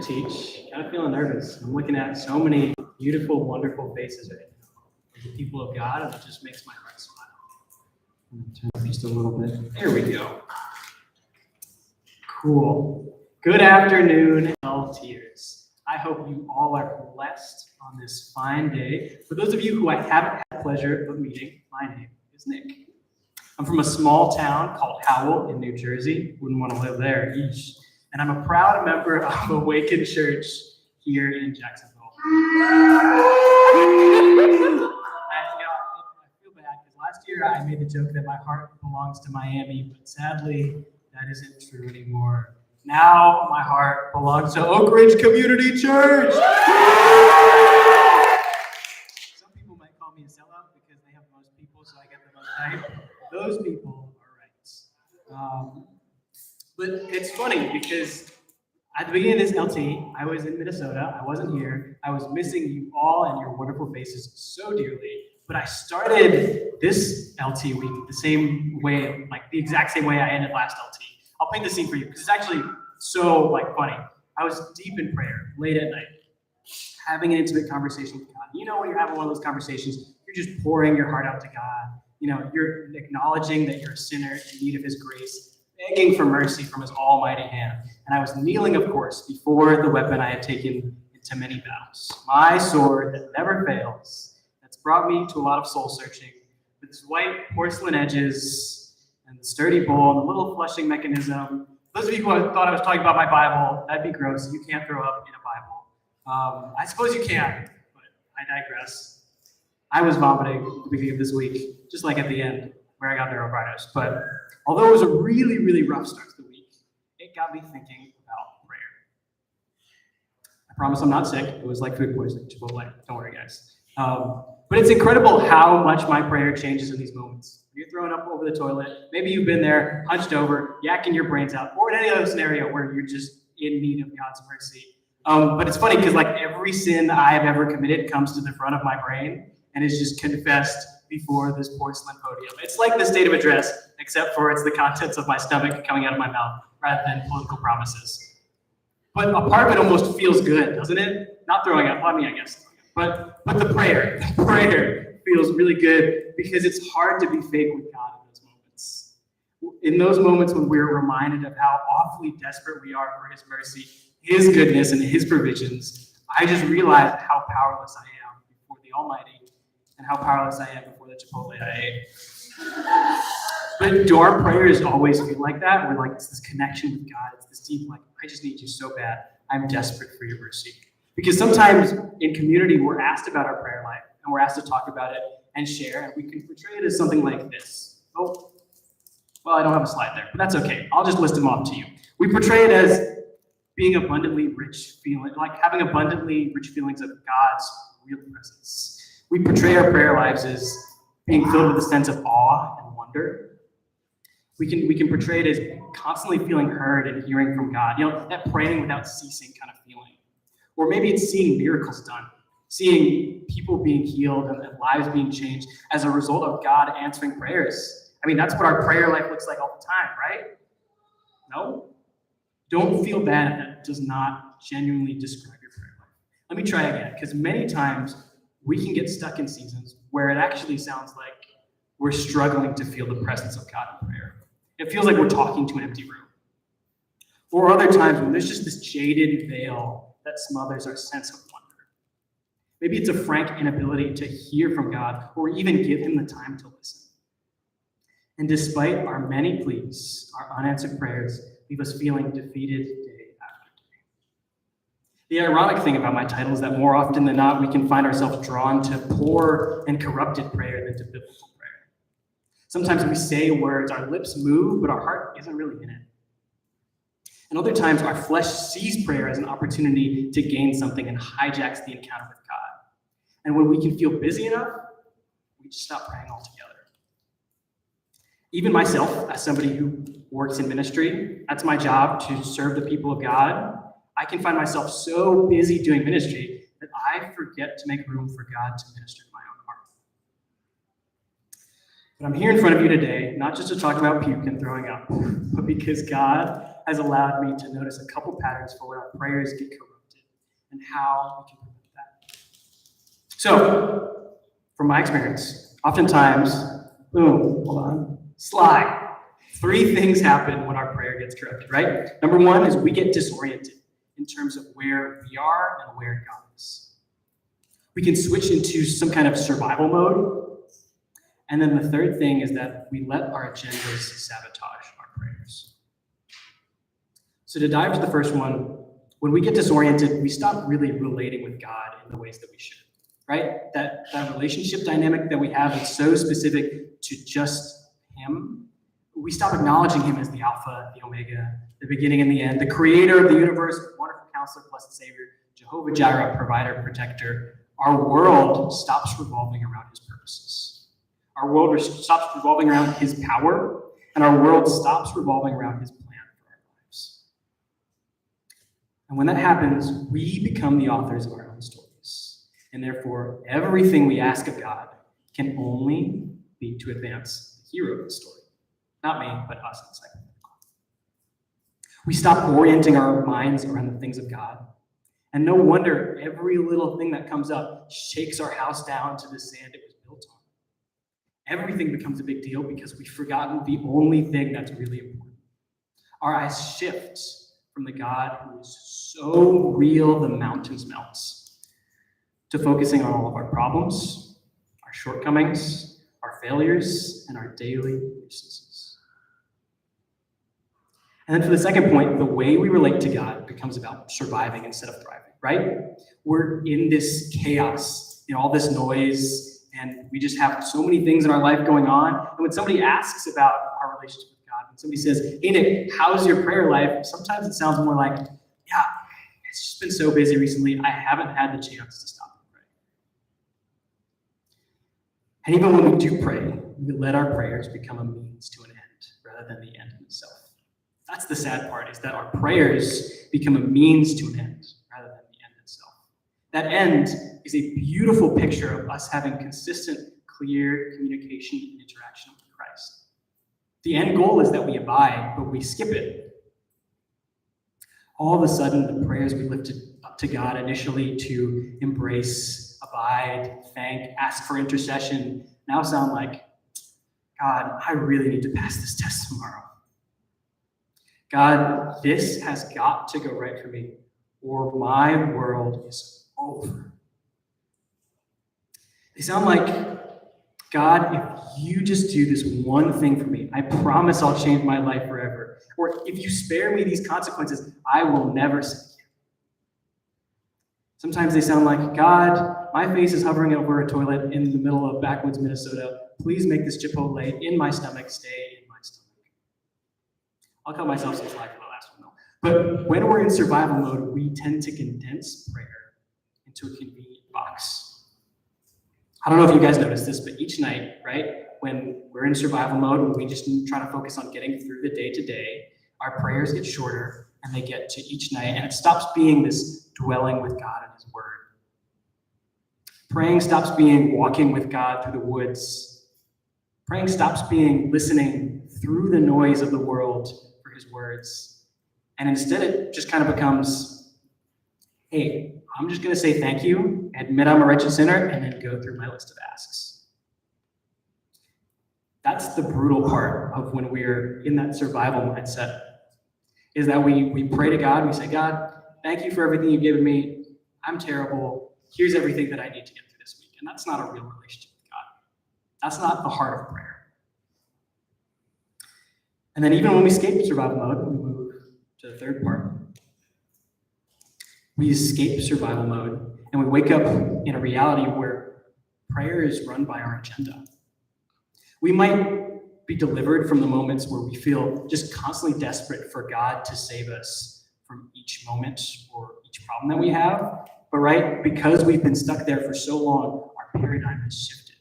teach. Kind of feeling nervous. I'm looking at so many beautiful, wonderful faces right now. The people of God, and it just makes my heart smile. I'm gonna turn up just a little bit. There we go. Cool. Good afternoon, LTers. I hope you all are blessed on this fine day. For those of you who I haven't had the pleasure of meeting, my name is Nick. I'm from a small town called Howell in New Jersey. Wouldn't want to live there. Eesh. And I'm a proud member of Awaken Church here in Jacksonville. I feel bad because last year I made the joke that my heart belongs to Miami, but sadly that isn't true anymore. Now my heart belongs to Oak Ridge Community Church. Some people might call me a sellout because they have the most people, so I get the most hype. Those people are right. But it's funny because at the beginning of this LT, I was in Minnesota. I wasn't here. I was missing you all and your wonderful faces so dearly. But I started this LT week the same way, like the exact same way I ended last LT. I'll paint the scene for you because it's actually so funny. I was deep in prayer late at night, having an intimate conversation with God. You know, when you're having one of those conversations, you're just pouring your heart out to God. You know, you're acknowledging that you're a sinner in need of His grace, begging for mercy from His almighty hand. And I was kneeling, of course, before the weapon I had taken into many battles. My sword that never fails, that's brought me to a lot of soul searching, with its white porcelain edges and the sturdy bowl and the little flushing mechanism. Those of you who thought I was talking about my Bible, that'd be gross. You can't throw up in a Bible. I suppose you can, but I digress. I was vomiting at the beginning of this week, just like at the end, where I got neurovirus. But although it was a really, really rough start to the week, it got me thinking about prayer. I promise I'm not sick. It was like food poisoning, Chipotle. Don't worry, guys. But it's incredible how much my prayer changes in these moments. You're throwing up over the toilet. Maybe you've been there, hunched over, yakking your brains out, or in any other scenario where you're just in need of God's mercy. But it's funny because every sin I have ever committed comes to the front of my brain and is just confessed before this porcelain podium. It's like the state of address, except for it's the contents of my stomach coming out of my mouth rather than political promises. But a part of it almost feels good, doesn't it? Not throwing up, well, I mean, I guess. But the prayer feels really good because it's hard to be fake with God in those moments. In those moments when we're reminded of how awfully desperate we are for His mercy, His goodness, and His provisions, I just realize how powerless I am before the Almighty and how powerless I am before the Chipotle I ate. But do our prayers always feel like that? We're it's this connection with God. It's this deep, I just need you so bad. I'm desperate for your mercy. Because sometimes in community, we're asked about our prayer life, and we're asked to talk about it and share, and we can portray it as something like this. Oh, well, I don't have a slide there, but that's okay. I'll just list them off to you. We portray it as being abundantly rich feeling, having abundantly rich feelings of God's real presence. We portray our prayer lives as being filled with a sense of awe and wonder. We can portray it as constantly feeling heard and hearing from God. That praying without ceasing kind of feeling. Or maybe it's seeing miracles done, seeing people being healed and lives being changed as a result of God answering prayers. I mean, that's what our prayer life looks like all the time, right? No? Don't feel bad if that does not genuinely describe your prayer life. Let me try again, because many times we can get stuck in seasons where it actually sounds like we're struggling to feel the presence of God in prayer. It feels like we're talking to an empty room. Or other times when there's just this jaded veil that smothers our sense of wonder. Maybe it's a frank inability to hear from God or even give Him the time to listen. And despite our many pleas, our unanswered prayers leave us feeling defeated day after day. The ironic thing about my title is that more often than not, we can find ourselves drawn to poor and corrupted prayer than to biblical prayer. Sometimes we say words, our lips move, but our heart isn't really in it. And other times, our flesh sees prayer as an opportunity to gain something and hijacks the encounter with God. And when we can feel busy enough, we just stop praying altogether. Even myself, as somebody who works in ministry, that's my job to serve the people of God. I can find myself so busy doing ministry that I forget to make room for God to minister to my own heart. But I'm here in front of you today, not just to talk about puke and throwing up, but because God has allowed me to notice a couple patterns for where our prayers get corrupted. and how we can prevent that. So, from my experience, oftentimes, boom, hold on, slide. 3 things happen when our prayer gets corrupted, right? Number 1 is we get disoriented in terms of where we are and where God is. We can switch into some kind of survival mode. And then the third thing is that we let our agendas sabotage our prayers. So to dive to the first one, when we get disoriented, we stop really relating with God in the ways that we should, right? That relationship dynamic that we have is so specific to just Him. We stop acknowledging Him as the Alpha, the Omega, the beginning and the end, the creator of the universe, wonderful counselor, blessed Savior, Jehovah Jireh, provider, protector. Our world stops revolving around His purposes. Our world stops revolving around His power, and our world stops revolving around His plan for our lives. And when that happens, we become the authors of our own stories. And therefore, everything we ask of God can only be to advance the hero of the story. Not me, but us in the second. We stop orienting our minds around the things of God. And no wonder every little thing that comes up shakes our house down to the sand it was built on. Everything becomes a big deal because we've forgotten the only thing that's really important. Our eyes shift from the God who is so real the mountains melts to focusing on all of our problems, our shortcomings, our failures, and our daily nuisances. And then for the second point, the way we relate to God becomes about surviving instead of thriving, right? We're in this chaos, all this noise, and we just have so many things in our life going on. And when somebody asks about our relationship with God, when somebody says, hey, Nick, how's your prayer life? Sometimes it sounds more like, yeah, it's just been so busy recently, I haven't had the chance to stop and pray. And even when we do pray, we let our prayers become a means to an end rather than the end in itself. That's the sad part, is that our prayers become a means to an end rather than the end itself. That end is a beautiful picture of us having consistent, clear communication and interaction with Christ. The end goal is that we abide, but we skip it. All of a sudden, the prayers we lifted up to God initially to embrace, abide, thank, ask for intercession now sound like, God, I really need to pass this test tomorrow. God, this has got to go right for me, or my world is over. They sound like, God, if you just do this one thing for me, I promise I'll change my life forever. Or if you spare me these consequences, I will never sin again. Sometimes they sound like, God, my face is hovering over a toilet in the middle of backwoods Minnesota. Please make this Chipotle in my stomach stay in my stomach. I'll cut myself some slack for the last one, though. But when we're in survival mode, we tend to condense prayer into a convenient box. I don't know if you guys noticed this, but each night, right, when we're in survival mode, when we just try to focus on getting through the day-to-day, our prayers get shorter, and they get to each night, and it stops being this dwelling with God and His Word. Praying stops being walking with God through the woods. Praying stops being listening through the noise of the world for His words. And instead it just kind of becomes, hey, I'm just going to say thank you, admit I'm a wretched sinner, and then go through my list of asks. That's the brutal part of when we're in that survival mindset, is that we pray to God, and we say, God, thank you for everything you've given me. I'm terrible. Here's everything that I need to get through this week. And that's not a real relationship with God. That's not the heart of prayer. And then even when we escape survival mode, we move to the third part. We escape survival mode, and we wake up in a reality where prayer is run by our agenda. We might be delivered from the moments where we feel just constantly desperate for God to save us from each moment or each problem that we have. But right, because we've been stuck there for so long, our paradigm has shifted.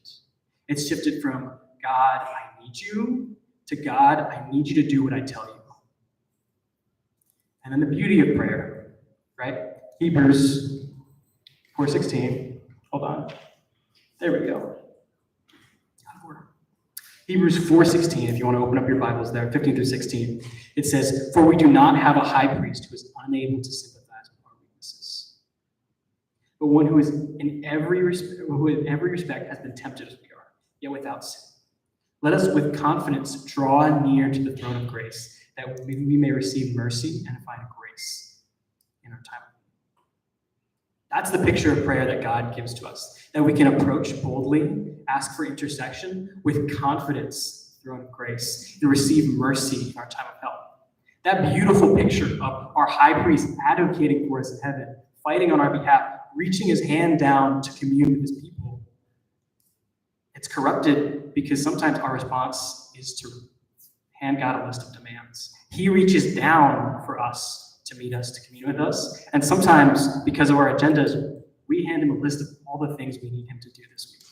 It's shifted from, God, I need you, to God, I need you to do what I tell you. And then the beauty of prayer, right? Hebrews 4:16. Hold on. There we go. Hebrews 4:16, if you want to open up your Bibles there, 15 through 16. It says, for we do not have a high priest who is unable to sympathize with our weaknesses, but one who in every respect has been tempted as we are, yet without sin. Let us with confidence draw near to the throne of grace, that we may receive mercy and find grace in our time. That's the picture of prayer that God gives to us, that we can approach boldly, ask for intercession with confidence, throne of grace, and receive mercy in our time of help. That beautiful picture of our high priest advocating for us in heaven, fighting on our behalf, reaching his hand down to commune with his people. It's corrupted because sometimes our response is to hand God a list of demands. He reaches down for us to meet us, to commune with us. And sometimes, because of our agendas, we hand him a list of all the things we need him to do this week.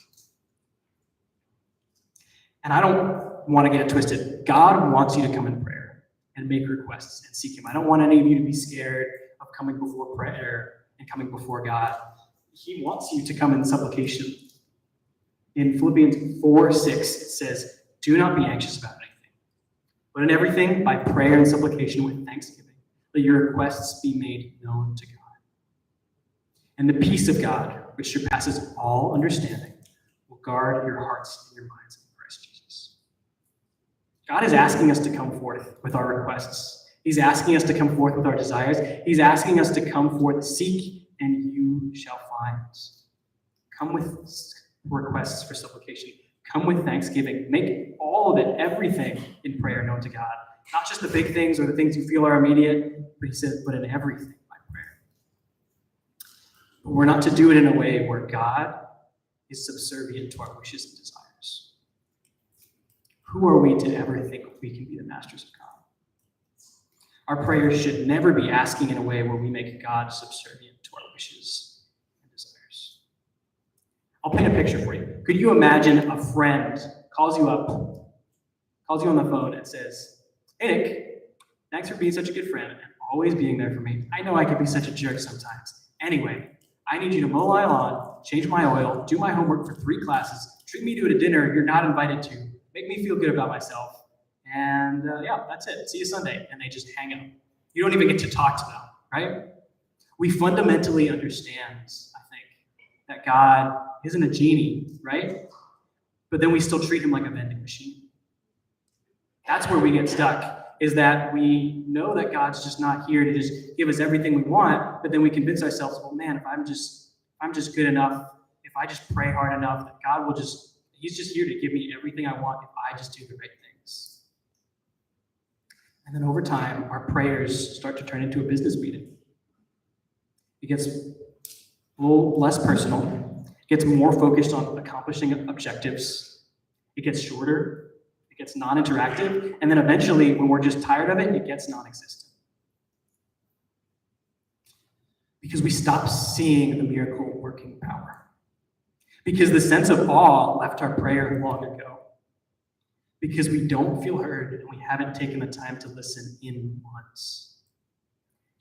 And I don't want to get it twisted. God wants you to come in prayer and make requests and seek him. I don't want any of you to be scared of coming before prayer and coming before God. He wants you to come in supplication. In Philippians 4:6, it says, "Do not be anxious about anything, but in everything, by prayer and supplication with thanksgiving, let your requests be made known to God. And the peace of God, which surpasses all understanding, will guard your hearts and your minds in Christ Jesus." God is asking us to come forth with our requests. He's asking us to come forth with our desires. He's asking us to come forth, seek, and you shall find. Come with requests for supplication. Come with thanksgiving. Make all of it, everything in prayer known to God. Not just the big things or the things you feel are immediate, but he says, but in everything by prayer. But we're not to do it in a way where God is subservient to our wishes and desires. Who are we to ever think we can be the masters of God? Our prayers should never be asking in a way where we make God subservient to our wishes and desires. I'll paint a picture for you. Could you imagine a friend calls you on the phone and says, "Hey Nick, thanks for being such a good friend and always being there for me. I know I can be such a jerk sometimes. Anyway, I need you to mow my lawn, change my oil, do my homework for 3 classes, treat me to a dinner you're not invited to, make me feel good about myself. And yeah, that's it. See you Sunday." And they just hang up. You don't even get to talk to them, right? We fundamentally understand, I think, that God isn't a genie, right? But then we still treat him like a vending machine. That's where we get stuck, is that we know that God's just not here to just give us everything we want, but then we convince ourselves, well, man, if I'm just good enough, if I just pray hard enough, that God will he's just here to give me everything I want if I just do the right things. And then over time, our prayers start to turn into a business meeting. It gets a little less personal. It gets more focused on accomplishing objectives. It gets shorter. It gets non-interactive. And then eventually, when we're just tired of it, it gets non-existent. Because we stop seeing the miracle working power. Because the sense of awe left our prayer long ago. Because we don't feel heard and we haven't taken the time to listen in once.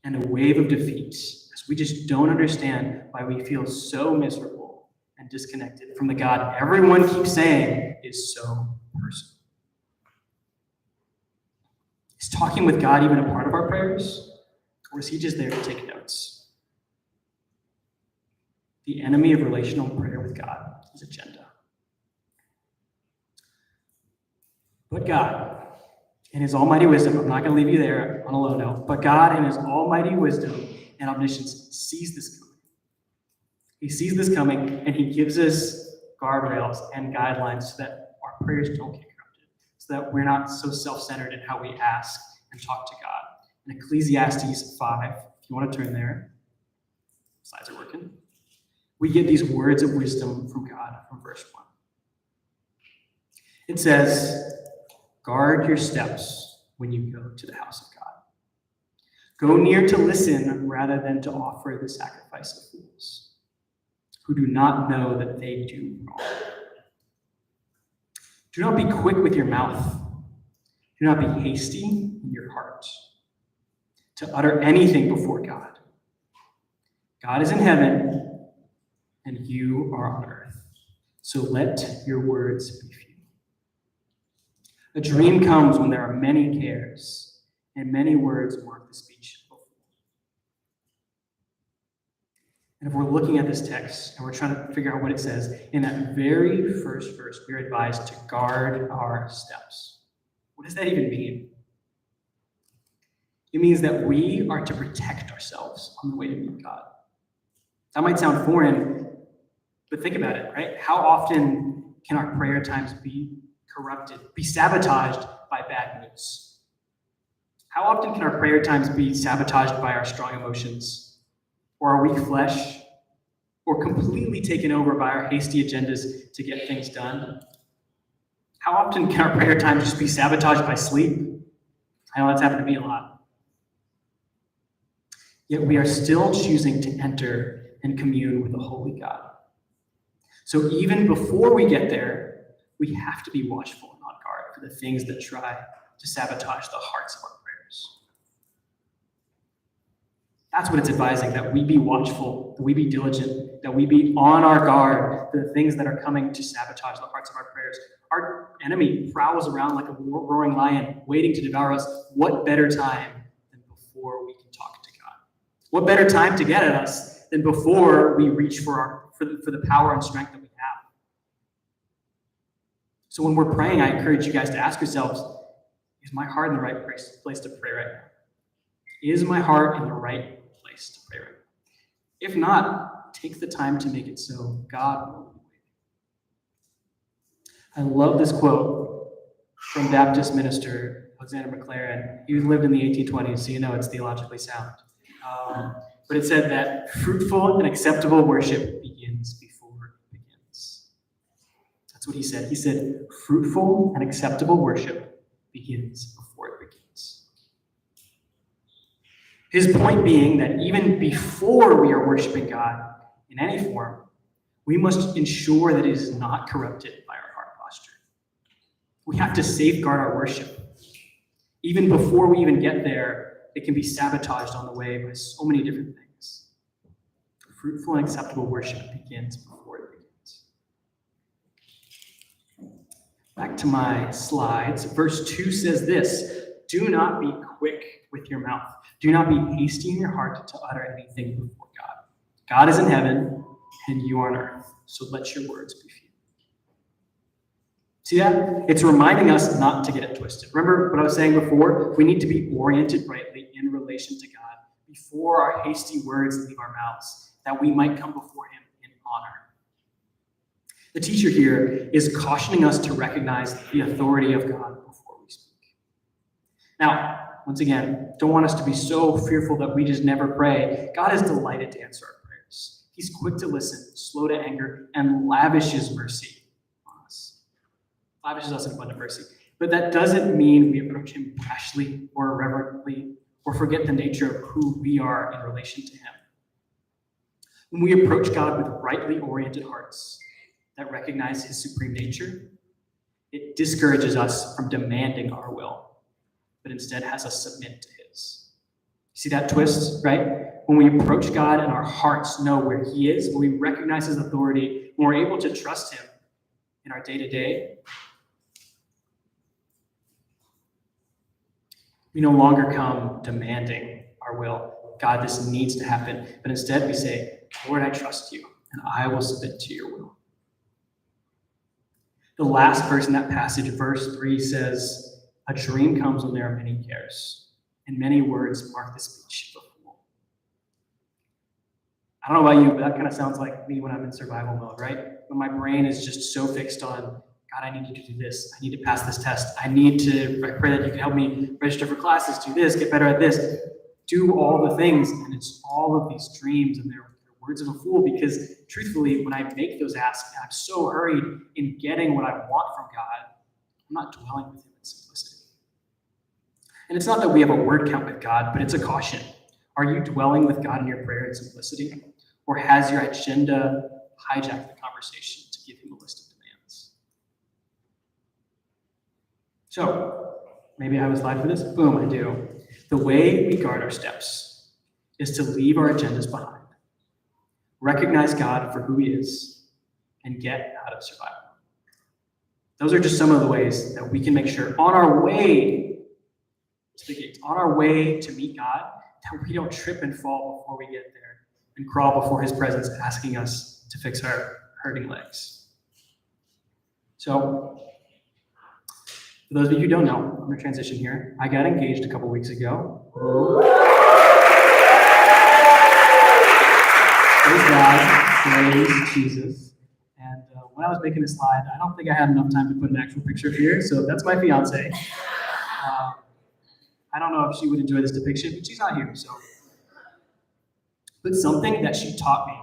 And a wave of defeat, as we just don't understand why we feel so miserable and disconnected from the God everyone keeps saying is so personal. Is talking with God even a part of our prayers? Or is he just there to take notes? The enemy of relational prayer with God is agenda. But God, in his almighty wisdom, I'm not going to leave you there on a low note, but God in his almighty wisdom and omniscience sees this coming. He sees this coming, and he gives us guardrails and guidelines so that our prayers don't get corrupted, so that we're not so self-centered in how we ask and talk to God. In Ecclesiastes 5, if you want to turn there, slides are working, we get these words of wisdom from God from verse 1. It says, "Guard your steps when you go to the house of God. Go near to listen rather than to offer the sacrifice of fools, who do not know that they do wrong. Do not be quick with your mouth. Do not be hasty in your heart to utter anything before God. God is in heaven, and you are on earth. So let your words be few. A dream comes when there are many cares, and many words mark the speech of a fool." And if we're looking at this text and we're trying to figure out what it says, in that very first verse, we're advised to guard our steps. What does that even mean? It means that we are to protect ourselves on the way to meet God. That might sound foreign, but think about it, right? How often can our prayer times be corrupted, be sabotaged by bad news? How often can our prayer times be sabotaged by our strong emotions, or our weak flesh, or completely taken over by our hasty agendas to get things done? How often can our prayer times just be sabotaged by sleep? I know that's happened to me a lot. Yet we are still choosing to enter and commune with the holy God. So even before we get there, we have to be watchful and on guard for the things that try to sabotage the hearts of our prayers. That's what it's advising, that we be watchful, that we be diligent, that we be on our guard for the things that are coming to sabotage the hearts of our prayers. Our enemy prowls around like a roaring lion, waiting to devour us. What better time than before we can talk to God? What better time to get at us than before we reach for the power and strength that we have? So when we're praying, I encourage you guys to ask yourselves, is my heart in the right place to pray right now? Is my heart in the right place to pray right now? If not, take the time to make it so. God will be waiting. I love this quote from Baptist minister Alexander Maclaren. He lived in the 1820s, so you know it's theologically sound. But it said that fruitful and acceptable worship begins before it begins. That's what he said. He said, fruitful and acceptable worship begins before it begins. His point being that even before we are worshiping God in any form, we must ensure that it is not corrupted by our heart posture. We have to safeguard our worship. Even before we even get there, it can be sabotaged on the way by so many different things. Fruitful and acceptable worship begins before it begins. Back to my slides. Verse 2 says this, do not be quick with your mouth. Do not be hasty in your heart to utter anything before God. God is in heaven and you are on earth, so let your words be few. See that? It's reminding us not to get it twisted. Remember what I was saying before? We need to be oriented rightly in relation to God before our hasty words leave our mouths, that we might come before him in honor. The teacher here is cautioning us to recognize the authority of God before we speak. Now, once again, don't want us to be so fearful that we just never pray. God is delighted to answer our prayers. He's quick to listen, slow to anger, and lavishes mercy. Lavishes us in abundant mercy. But that doesn't mean we approach him rashly or irreverently or forget the nature of who we are in relation to him. When we approach God with rightly oriented hearts that recognize his supreme nature, it discourages us from demanding our will, but instead has us submit to his. See that twist, right? When we approach God and our hearts know where he is, when we recognize his authority, when we're able to trust him in our day-to-day, we no longer come demanding our will. God, this needs to happen. But instead we say, Lord, I trust you, and I will submit to your will. The last verse in that passage, verse 3, says, a dream comes when there are many cares, and many words mark the speech of a fool. I don't know about you, but that kind of sounds like me when I'm in survival mode, right? When my brain is just so fixed on, God, I need you to do this. I need to pass this test. I pray that you can help me register for classes, do this, get better at this, do all the things. And it's all of these dreams and they're words of a fool, because truthfully, when I make those asks, and I'm so hurried in getting what I want from God, I'm not dwelling with him in simplicity. And it's not that we have a word count with God, but it's a caution. Are you dwelling with God in your prayer in simplicity? Or has your agenda hijacked the conversation to give him a list of demands? So, maybe I have a slide for this. Boom, I do. The way we guard our steps is to leave our agendas behind, recognize God for who he is, and get out of survival. Those are just some of the ways that we can make sure on our way to the gates, on our way to meet God, that we don't trip and fall before we get there, and crawl before his presence, asking us to fix our hurting legs. So, for those of you who don't know, I'm going to transition here. I got engaged a couple weeks ago. Praise God, praise Jesus. And when I was making this slide, I don't think I had enough time to put an actual picture here, so that's my fiance. I don't know if she would enjoy this depiction, but she's not here, so. But something that she taught me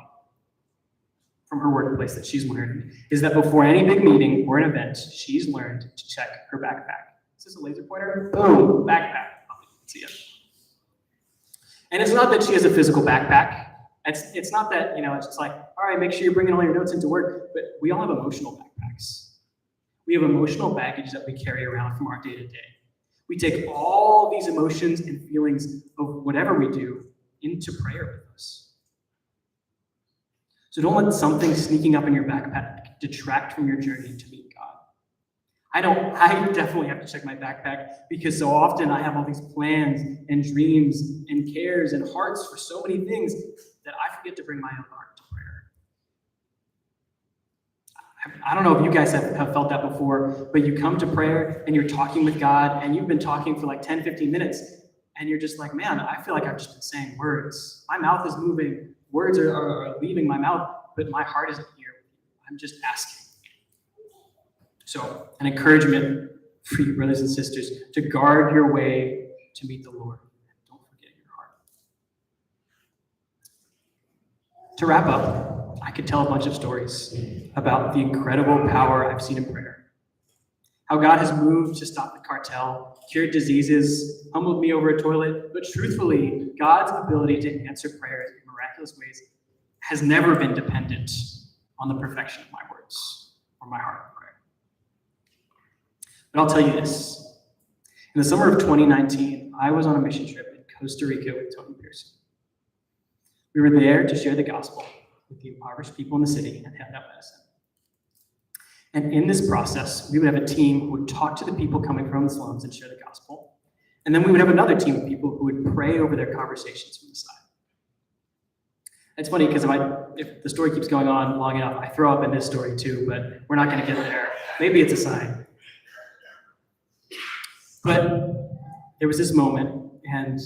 from her workplace that she's learned is that before any big meeting or an event, she's learned to check her backpack. Is this a laser pointer? Boom, backpack. Oh, you can see it. And it's not that she has a physical backpack. It's not that, it's just like, all right, make sure you're bringing all your notes into work, but we all have emotional backpacks. We have emotional baggage that we carry around from our day-to-day. We take all these emotions and feelings of whatever we do into prayer with us. So don't let something sneaking up in your backpack detract from your journey to meet God. I definitely have to check my backpack because so often I have all these plans and dreams and cares and hearts for so many things that I forget to bring my own heart to prayer. I don't know if you guys have felt that before, but you come to prayer and you're talking with God and you've been talking for like 10, 15 minutes and you're just like, man, I feel like I've just been saying words. My mouth is moving, words are leaving my mouth, but my heart isn't here. I'm just asking. So, an encouragement for you, brothers and sisters, to guard your way to meet the Lord. Don't forget your heart. To wrap up, I could tell a bunch of stories about the incredible power I've seen in prayer. How God has moved to stop the cartel, cured diseases, humbled me over a toilet, but truthfully, God's ability to answer prayers in miraculous ways has never been dependent on the perfection of my words or my heart of prayer. But I'll tell you this. In the summer of 2019, I was on a mission trip in Costa Rica with Tony Pearson. We were there to share the gospel with the impoverished people in the city and hand out medicine. And in this process, we would have a team who would talk to the people coming from the slums and share the gospel. And then we would have another team of people who would pray over their conversations from the side. It's funny because if the story keeps going on long enough, I throw up in this story too, but we're not going to get there. Maybe it's a sign. But there was this moment, and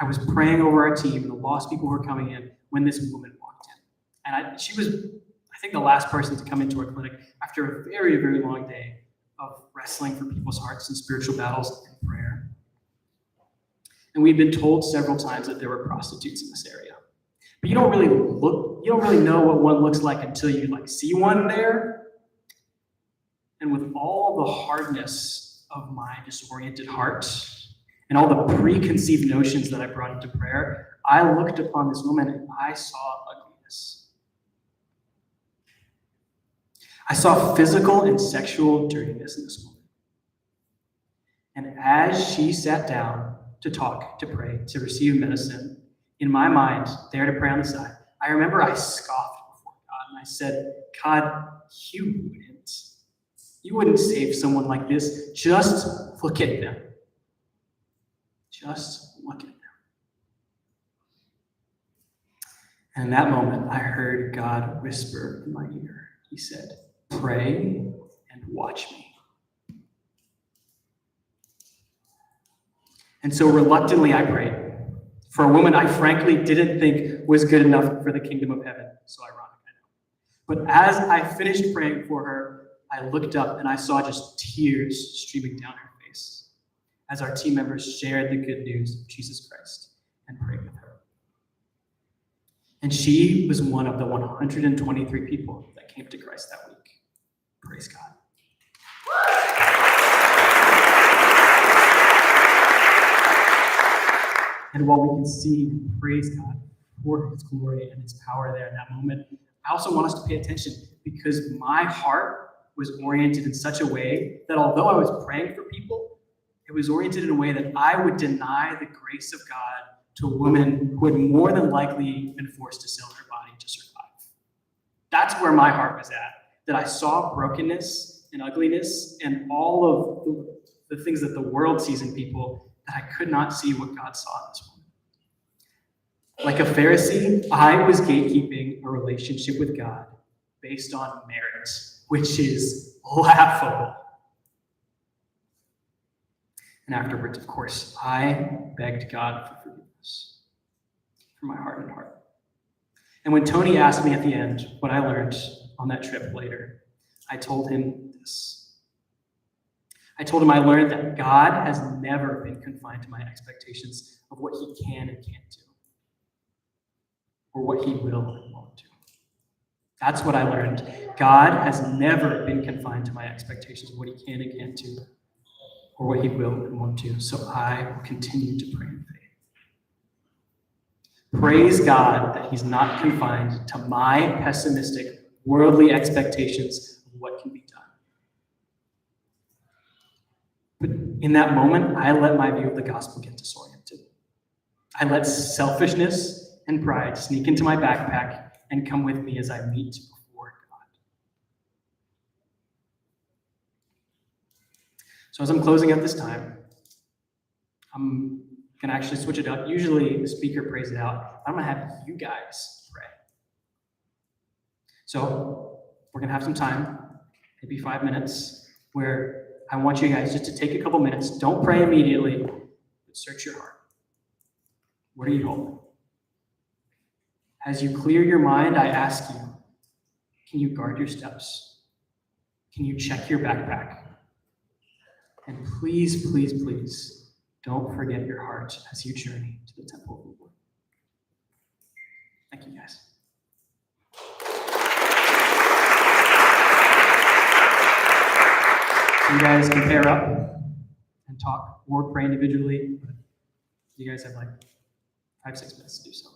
I was praying over our team, and the lost people were coming in when this woman walked in. And she was, I think, the last person to come into our clinic after a very, very long day of wrestling for people's hearts and spiritual battles and prayer. And we'd been told several times that there were prostitutes in this area. But you don't really know what one looks like until you see one there. And with all the hardness of my disoriented heart and all the preconceived notions that I brought into prayer, I looked upon this woman and I saw ugliness. I saw physical and sexual dirtiness in this woman. And as she sat down to talk, to pray, to receive medicine, in my mind, there to pray on the side, I remember I scoffed before God and I said, God, you wouldn't save someone like this. Just look at them. Just look at them. And in that moment, I heard God whisper in my ear. He said, pray and watch me. And so reluctantly, I prayed for a woman I frankly didn't think was good enough for the kingdom of heaven. So ironic, I know. But as I finished praying for her, I looked up and I saw just tears streaming down her face as our team members shared the good news of Jesus Christ and prayed with her. And she was one of the 123 people that came to Christ that week. Praise God. And while we can see and praise God for his glory and his power there in that moment, I also want us to pay attention because my heart was oriented in such a way that although I was praying for people, it was oriented in a way that I would deny the grace of God to a woman who had more than likely been forced to sell her body to survive. That's where my heart was at, that I saw brokenness and ugliness and all of the things that the world sees in people that I could not see what God saw in this Like a Pharisee, I was gatekeeping a relationship with God based on merit, which is laughable. And afterwards, of course, I begged God for forgiveness from my hardened heart. And when Tony asked me at the end what I learned on that trip later, I told him this. I told him I learned that God has never been confined to my expectations of what he can and can't do, or what he will and won't do. That's what I learned. God has never been confined to my expectations of what he can and can't do, or what he will and won't do. So I will continue to pray in faith. Praise God that he's not confined to my pessimistic, worldly expectations of what can be done. But in that moment, I let my view of the gospel get disoriented. I let selfishness and pride sneak into my backpack and come with me as I meet before God. So as I'm closing out this time, I'm going to actually switch it up. Usually the speaker prays it out. I'm going to have you guys pray. So we're going to have some time, maybe 5 minutes, where I want you guys just to take a couple minutes. Don't pray immediately, but search your heart. What are you holding? As you clear your mind, I ask you, can you guard your steps? Can you check your backpack? And please, please, please, don't forget your heart as you journey to the temple of the Lord. Thank you, guys. You guys can pair up and talk or pray individually. You guys have like 5-6 minutes to do so.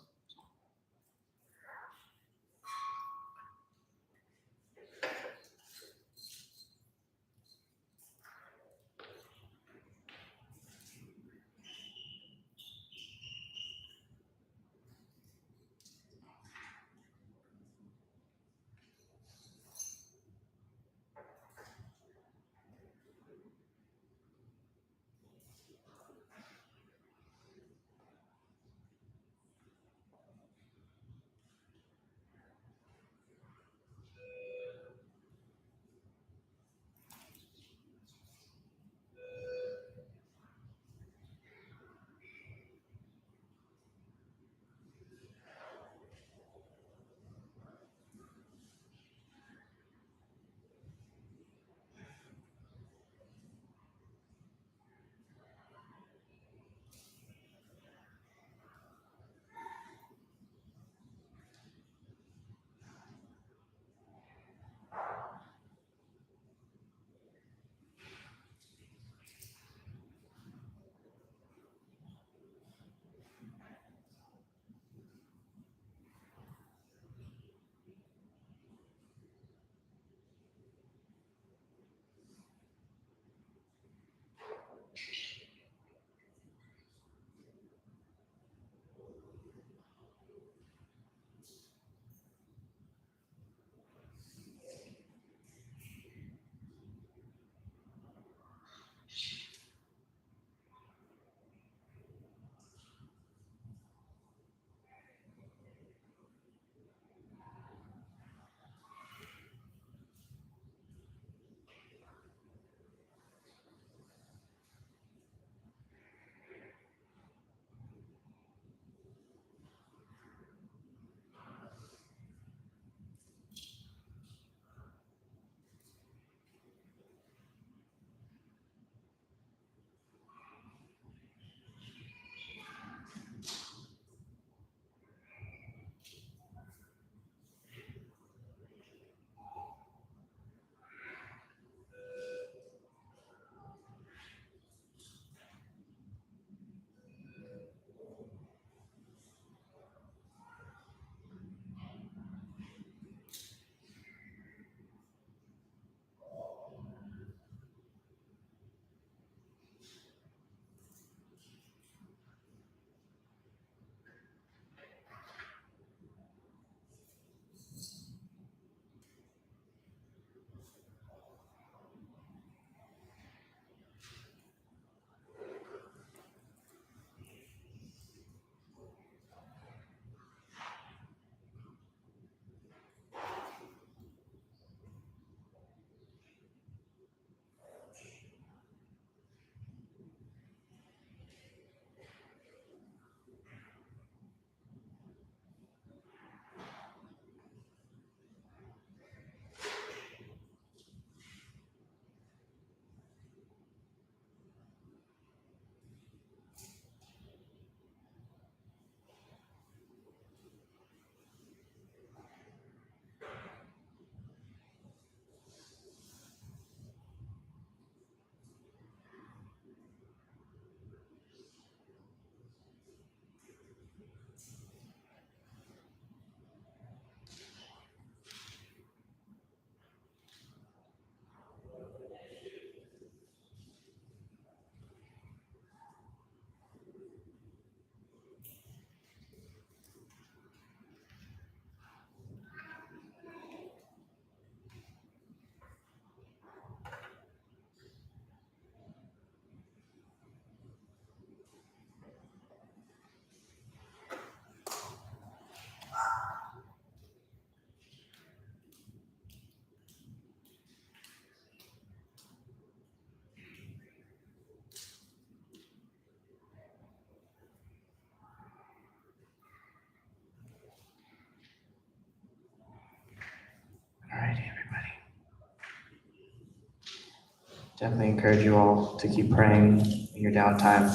Definitely encourage you all to keep praying in your downtime.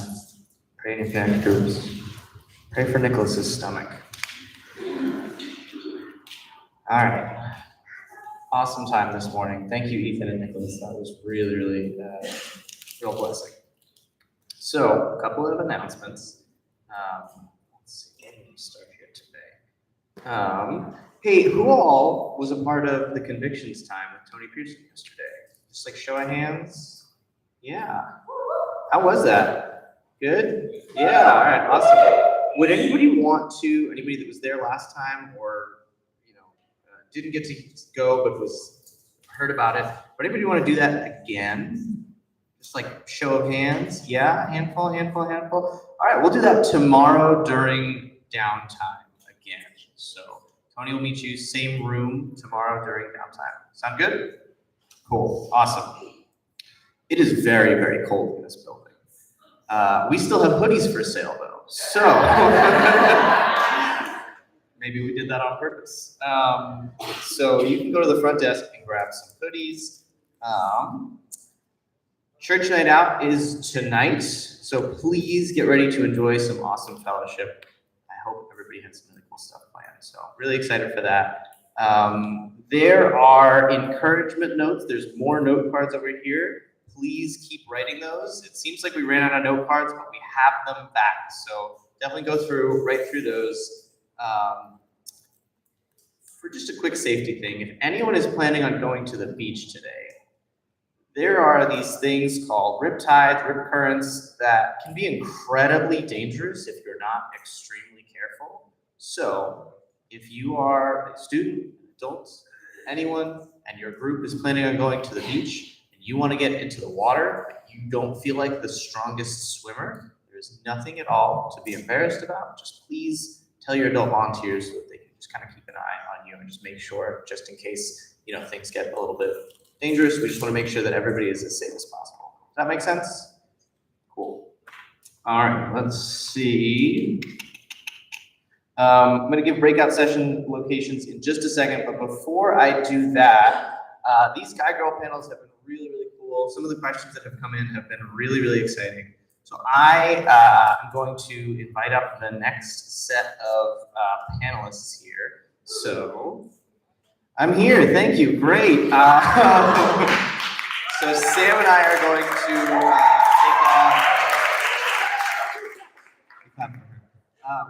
Pray in your connect groups. Pray for Nicholas's stomach. All right. Awesome time this morning. Thank you, Ethan and Nicholas. That was really, really real blessing. So, a couple of announcements. Let's see, let me start here today. Hey, who all was a part of the convictions time with Tony Pearson yesterday? Just like show of hands. Yeah. How was that? Good? Yeah, all right, awesome. Would anybody want to, anybody that was there last time or, didn't get to go but heard about it, would anybody want to do that again? Just like show of hands? Yeah, handful. All right, we'll do that tomorrow during downtime again. So Tony will meet you same room tomorrow during downtime. Sound good? Cool, awesome. It is very, very cold in this building. We still have hoodies for sale though, so maybe we did that on purpose. So you can go to the front desk and grab some hoodies. Church night out is tonight, so please get ready to enjoy some awesome fellowship. I hope everybody has some really cool stuff planned, so really excited for that. There are encouragement notes. There's more note cards over here. Please keep writing those. It seems like we ran out of note cards, but we have them back, so definitely go right through those. For just a quick safety thing, if anyone is planning on going to the beach today, there are these things called rip tides, rip currents that can be incredibly dangerous if you're not extremely careful. So if you are a student, adult, anyone, and your group is planning on going to the beach and you want to get into the water, but you don't feel like the strongest swimmer, there's nothing at all to be embarrassed about. Just please tell your adult volunteers so that they can just kind of keep an eye on you and just make sure, just in case, things get a little bit dangerous. We just want to make sure that everybody is as safe as possible. Does that make sense? Cool. All right, let's see. I'm going to give breakout session locations in just a second, but before I do that, these Guy Girl panels have been really, really cool. Some of the questions that have come in have been really, really exciting. So I am going to invite up the next set of panelists here. So I'm here, thank you, great. So Sam and I are going to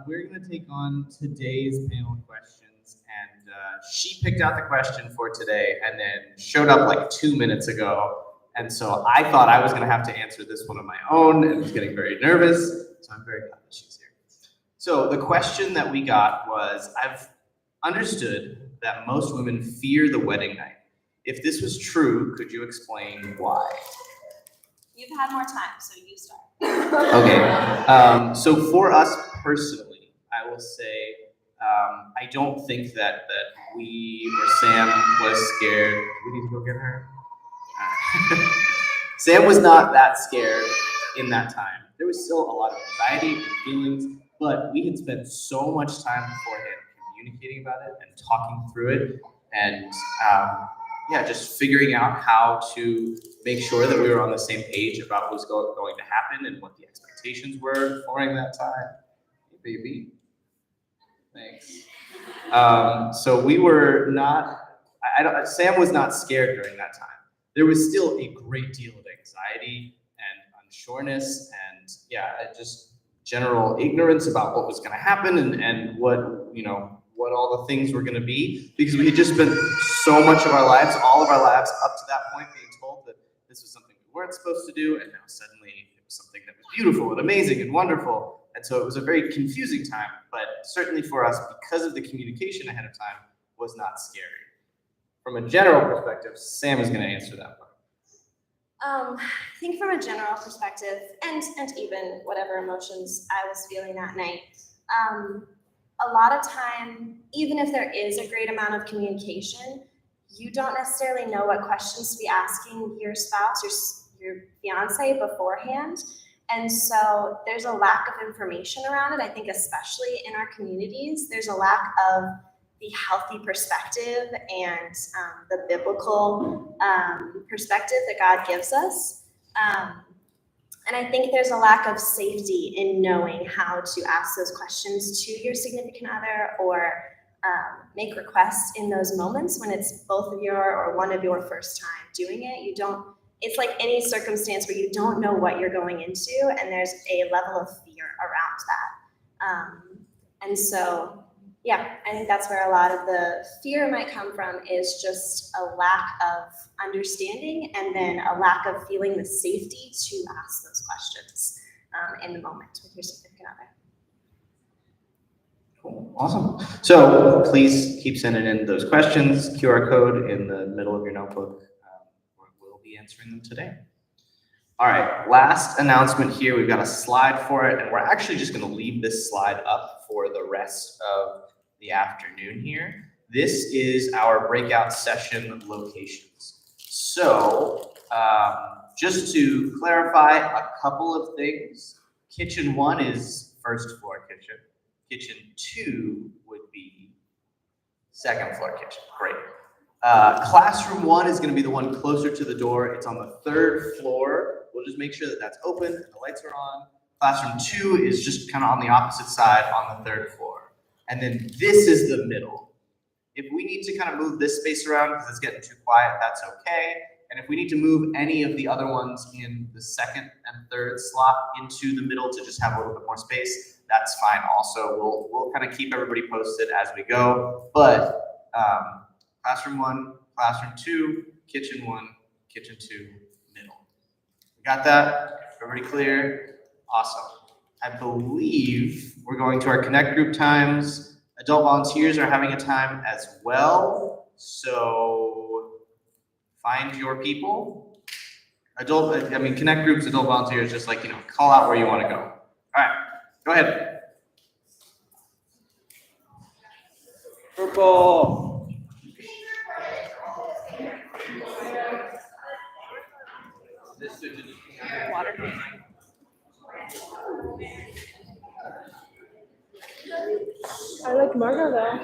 we're going to take on today's panel questions, and she picked out the question for today and then showed up like 2 minutes ago. And so I thought I was going to have to answer this one on my own and was getting very nervous. So I'm very glad that she's here. So the question that we got was, I've understood that most women fear the wedding night. If this was true, could you explain why? You've had more time, so you start. Okay. So for us personally, I will say I don't think that we or Sam was scared. Do we need to go get her? Sam was not that scared in that time. There was still a lot of anxiety and feelings, but we had spent so much time beforehand communicating about it and talking through it, and just figuring out how to make sure that we were on the same page about what was going to happen and what the expectations were during that time. Hey, baby. Thanks. So we were not. Sam was not scared during that time. There was still a great deal of anxiety and unsureness and just general ignorance about what was going to happen and what all the things were going to be, because we had just spent so much of our lives, all of our lives up to that point, being told that this was something we weren't supposed to do, and now suddenly it was something that was beautiful and amazing and wonderful. And so it was a very confusing time, but certainly for us, because of the communication ahead of time, was not scary. From a general perspective, Sam is going to answer that part. I think from a general perspective, and even whatever emotions I was feeling that night, a lot of time, even if there is a great amount of communication, you don't necessarily know what questions to be asking your spouse or your fiance beforehand. And so there's a lack of information around it. I think especially in our communities, there's a lack of the healthy perspective and the biblical perspective that God gives us. And I think there's a lack of safety in knowing how to ask those questions to your significant other or make requests in those moments when it's both of your or one of your first time doing it. It's like any circumstance where you don't know what you're going into, and there's a level of fear around that. And so, yeah, I think that's where a lot of the fear might come from, is just a lack of understanding and then a lack of feeling the safety to ask those questions in the moment with your significant other. Cool, awesome. So please keep sending in those questions. QR code in the middle of your notebook. We'll be answering them today. All right, last announcement here. We've got a slide for it, and we're actually just going to leave this slide up for the rest of the afternoon here. This is our breakout session locations. So just to clarify a couple of things, kitchen 1 is first floor kitchen. Kitchen 2 would be second floor kitchen. Great. Classroom 1 is going to be the one closer to the door. It's on the 3rd floor. We'll just make sure that that's open and the lights are on. Classroom 2 is just kind of on the opposite side on the 3rd floor. And then this is the middle. If we need to kind of move this space around because it's getting too quiet, that's okay. And if we need to move any of the other ones in the 2nd and 3rd slot into the middle to just have a little bit more space, that's fine also. We'll kind of keep everybody posted as we go. But classroom 1, classroom 2, kitchen 1, kitchen 2, middle. We got that? Everybody clear? Awesome. I believe we're going to our Connect group times. Adult volunteers are having a time as well. So find your people. Connect groups, adult volunteers, just like, call out where you want to go. All right, go ahead. Purple. Water. I like Margo though.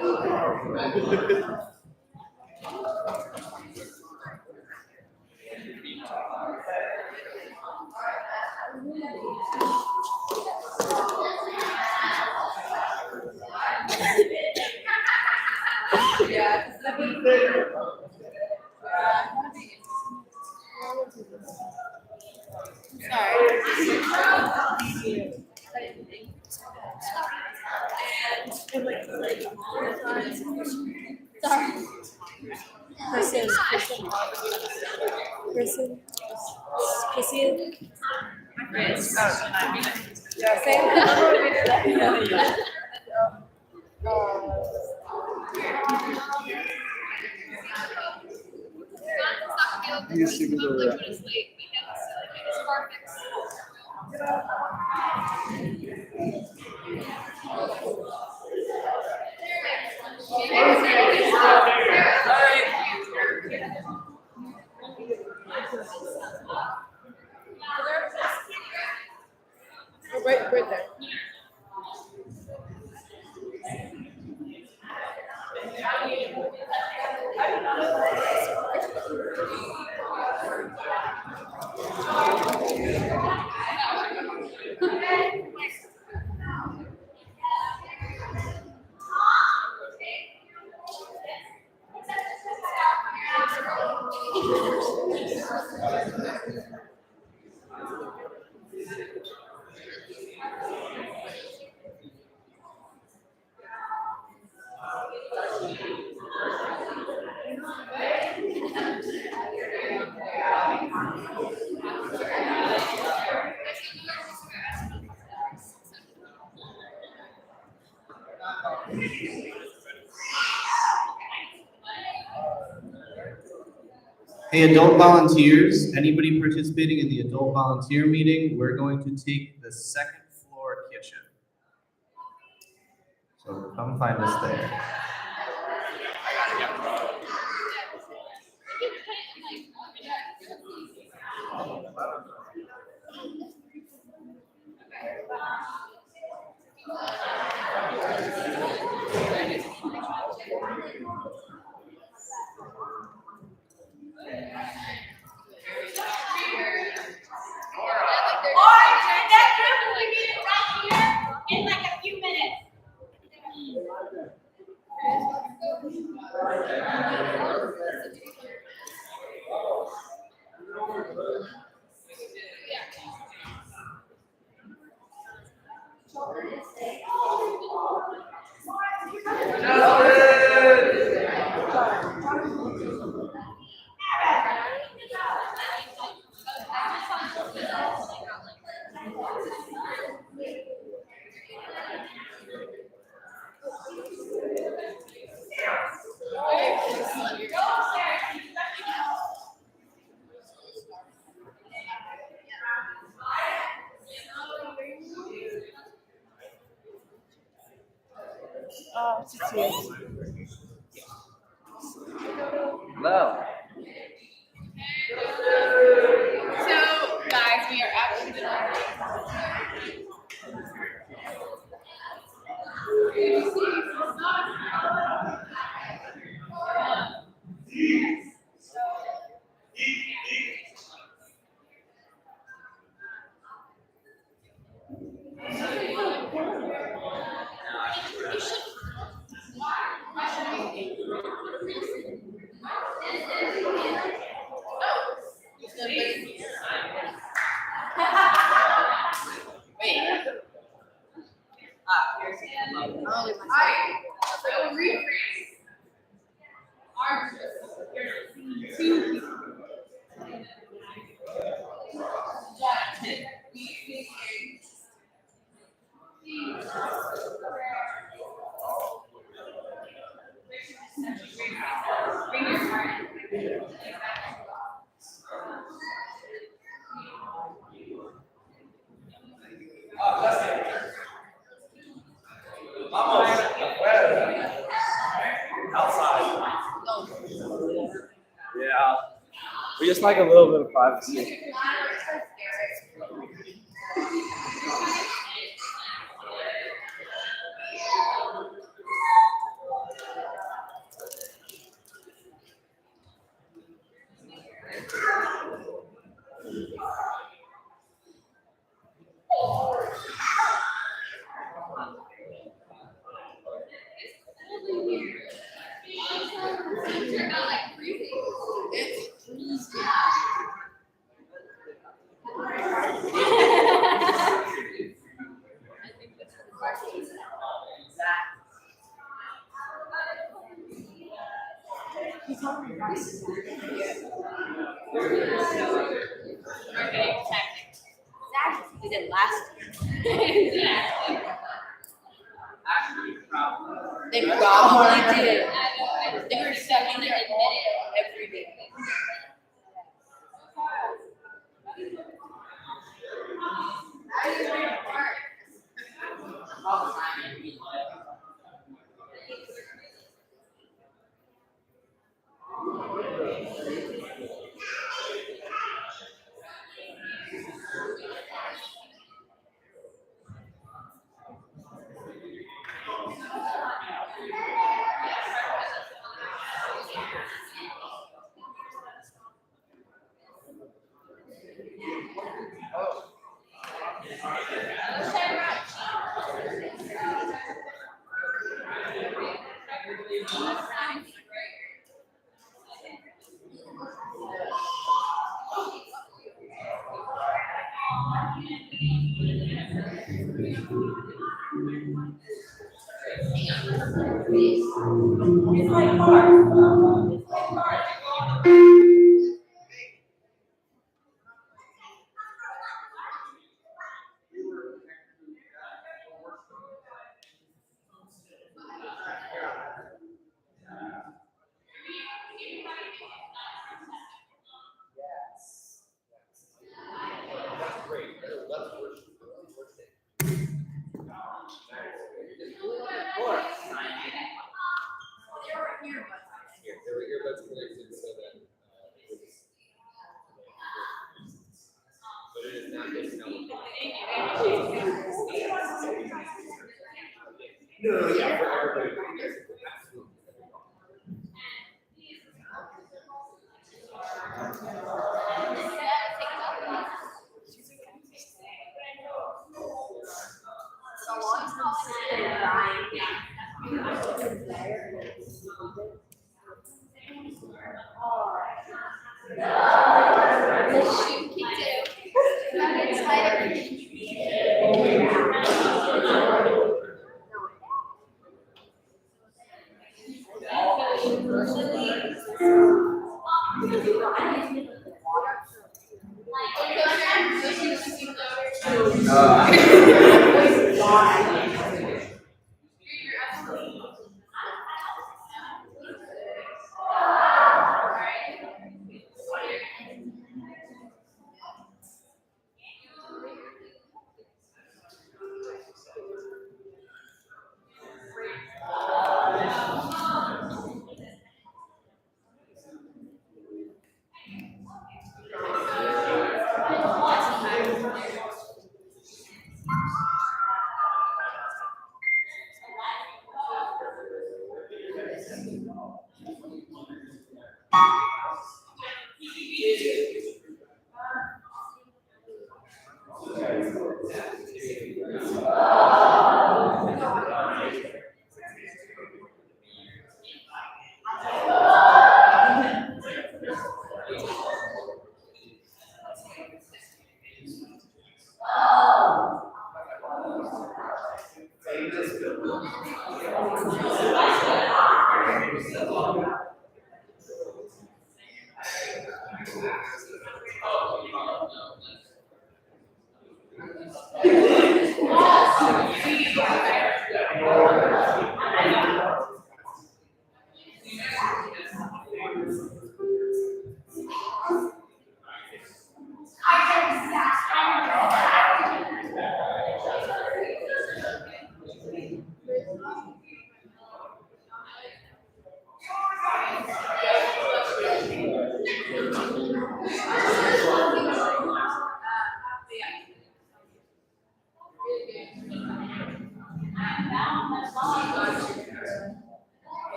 Right there. Hey, adult volunteers, anybody participating in the adult volunteer meeting, we're going to take the 2nd floor kitchen. So come find us there. In like a few minutes. Hello. So, guys, we are actually Yeah. We just like a little bit of privacy. marketing tactics. We did last year. They probably did. They were studying their admit it every day.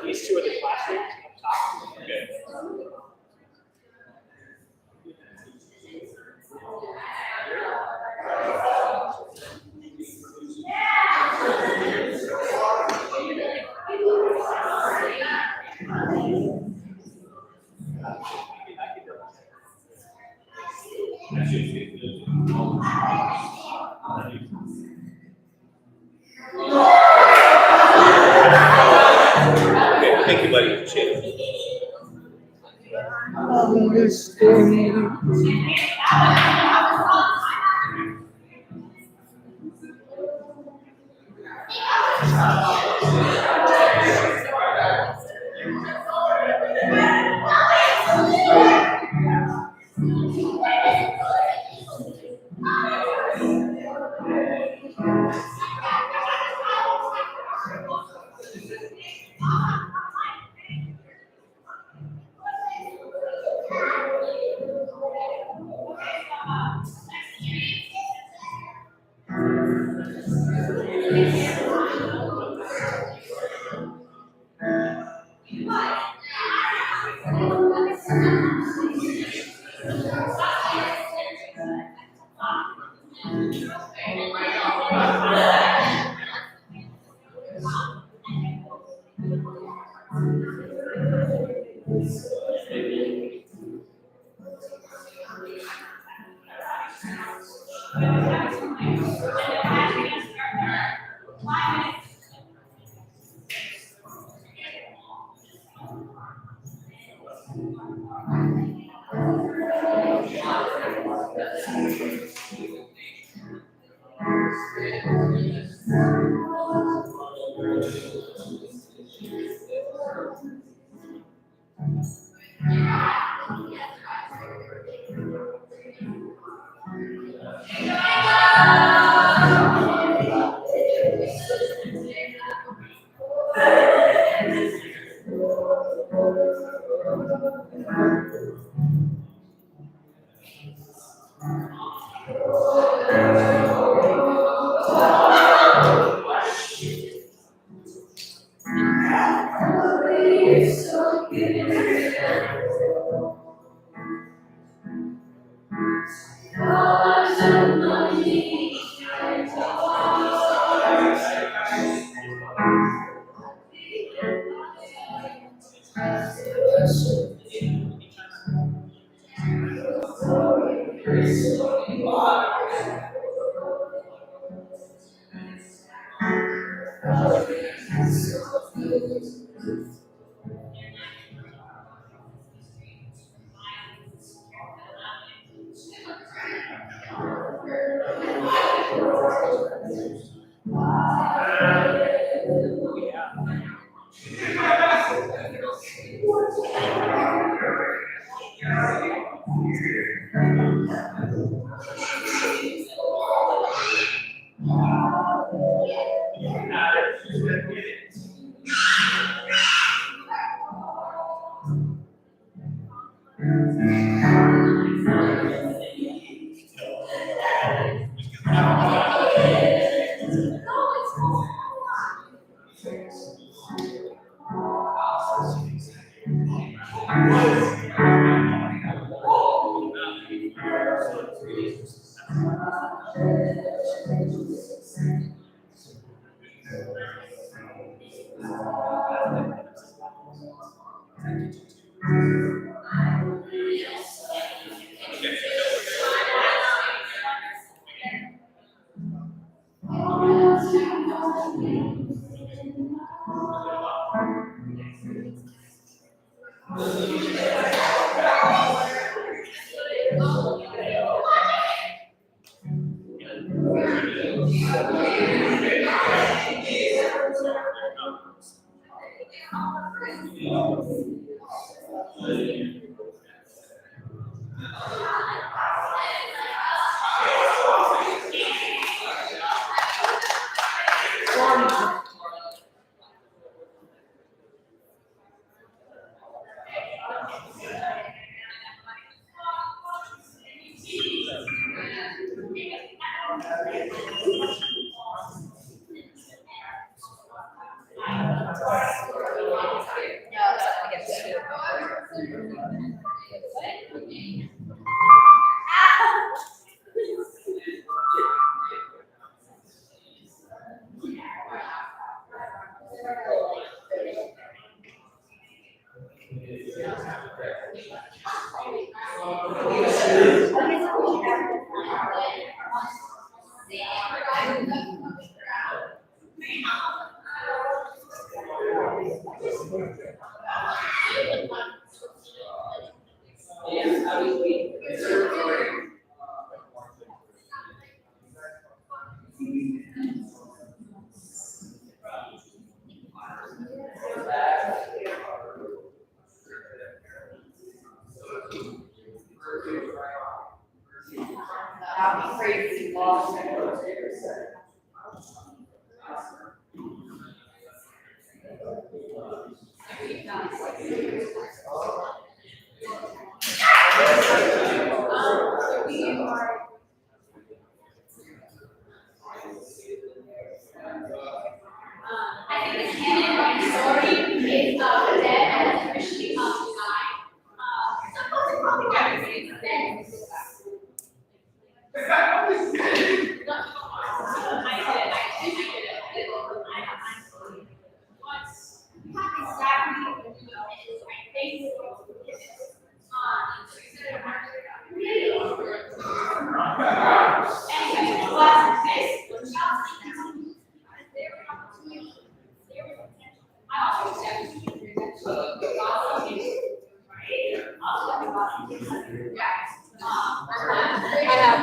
These two are the classrooms up top. Okay. Okay, thank you, buddy. Appreciate it.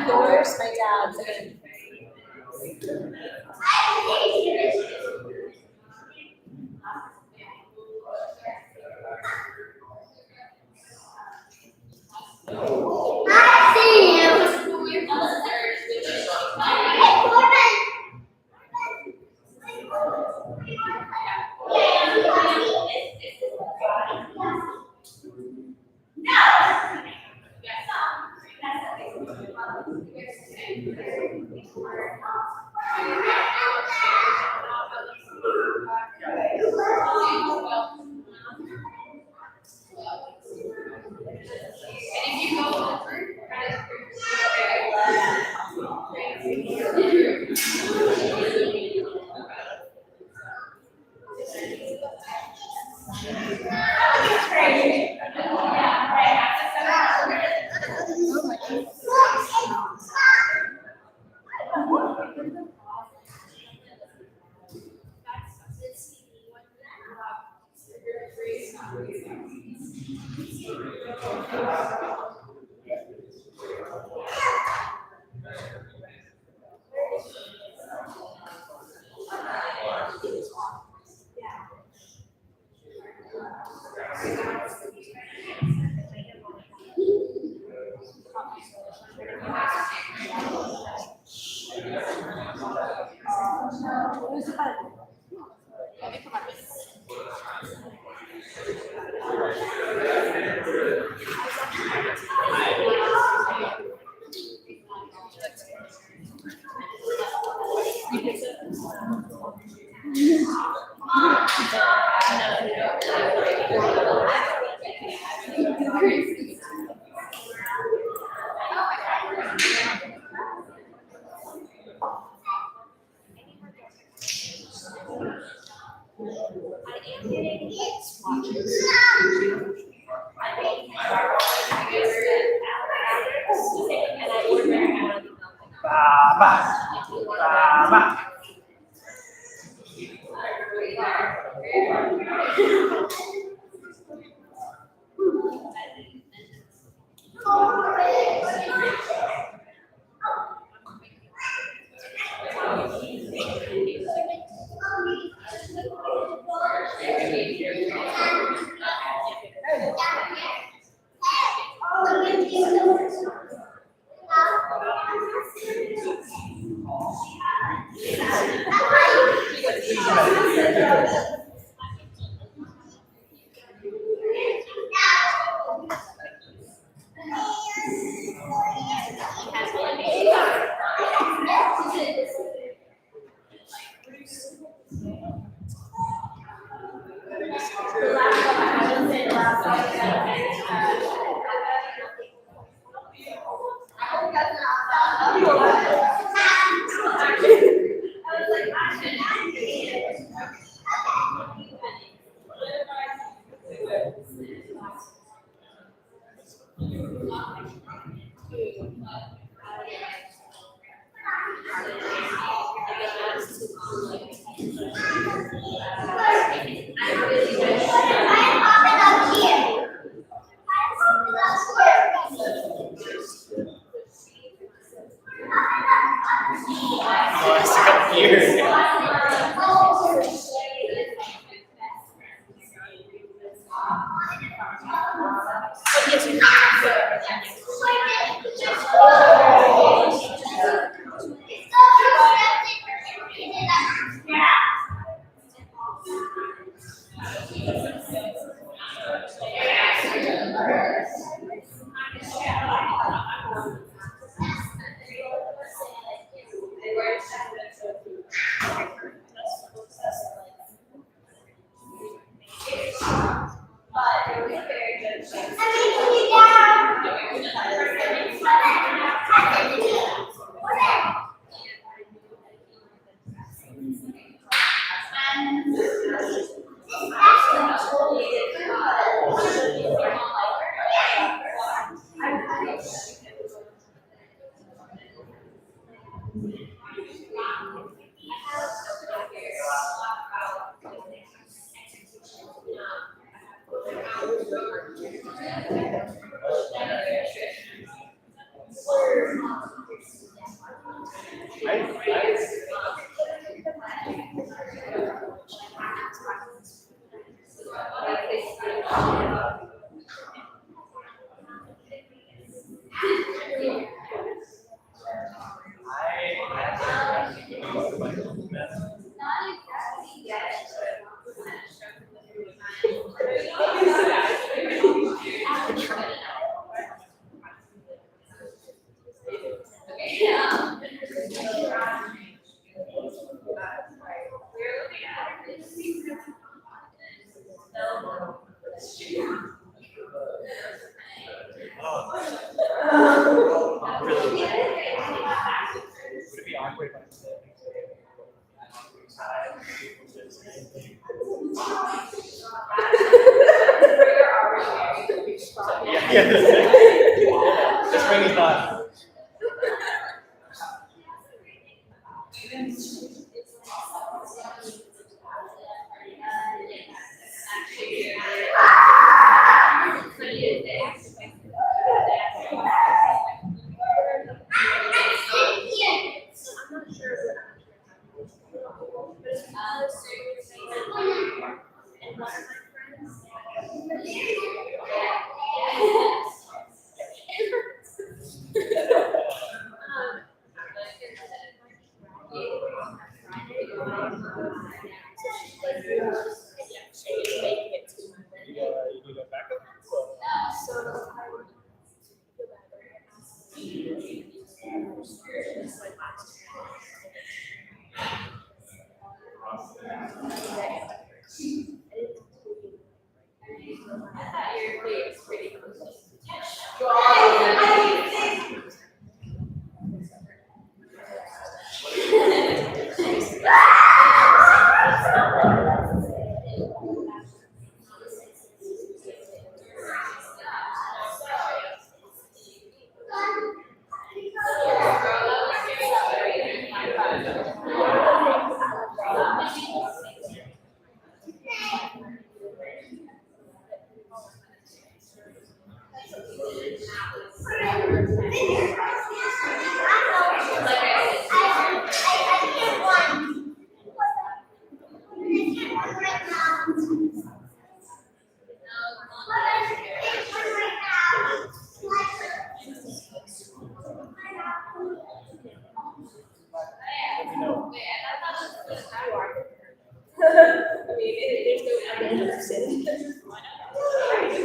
yours, my dad's, and I mean, can you down? was not. You need a backup?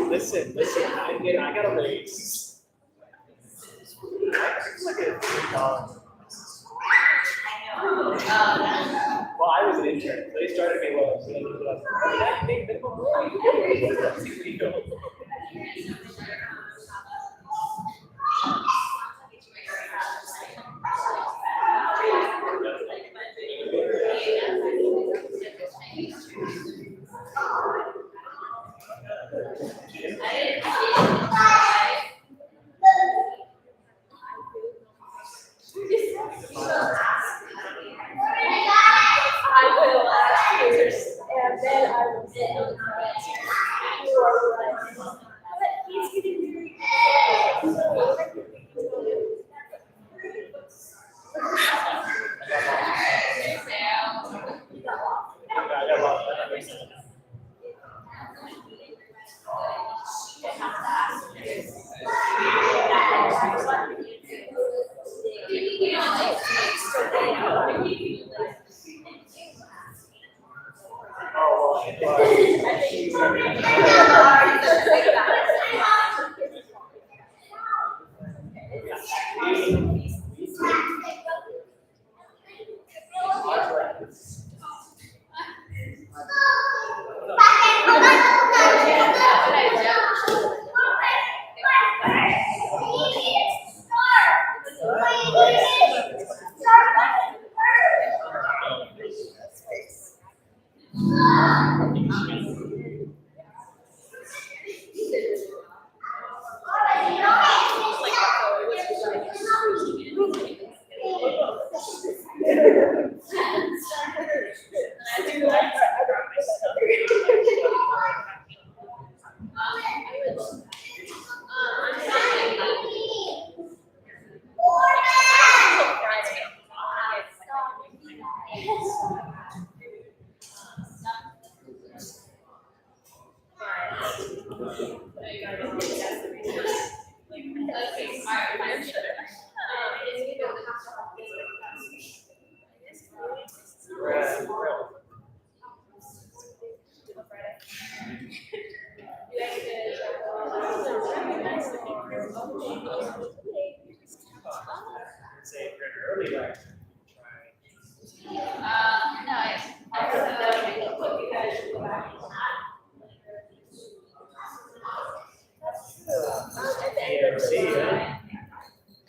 Listen, I got a raise. It's like a $3. Well, I was an intern, so they started me low, so they moved up. That big minimum wage.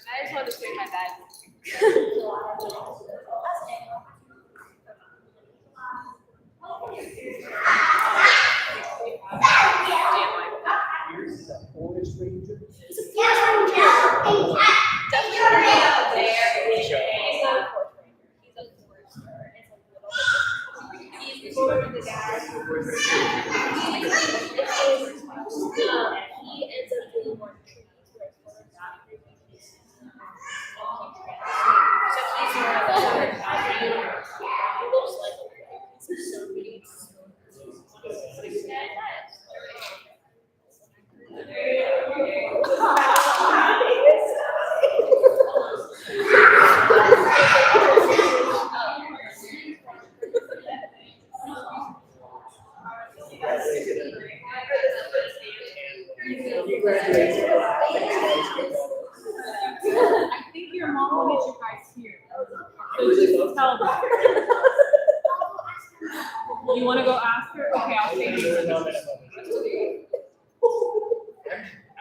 I just wanted to clear my bag. Here's the Forest Ranger. mom wanted you guys here. So just tell them. You wanna go ask her? Okay, I'll stay here.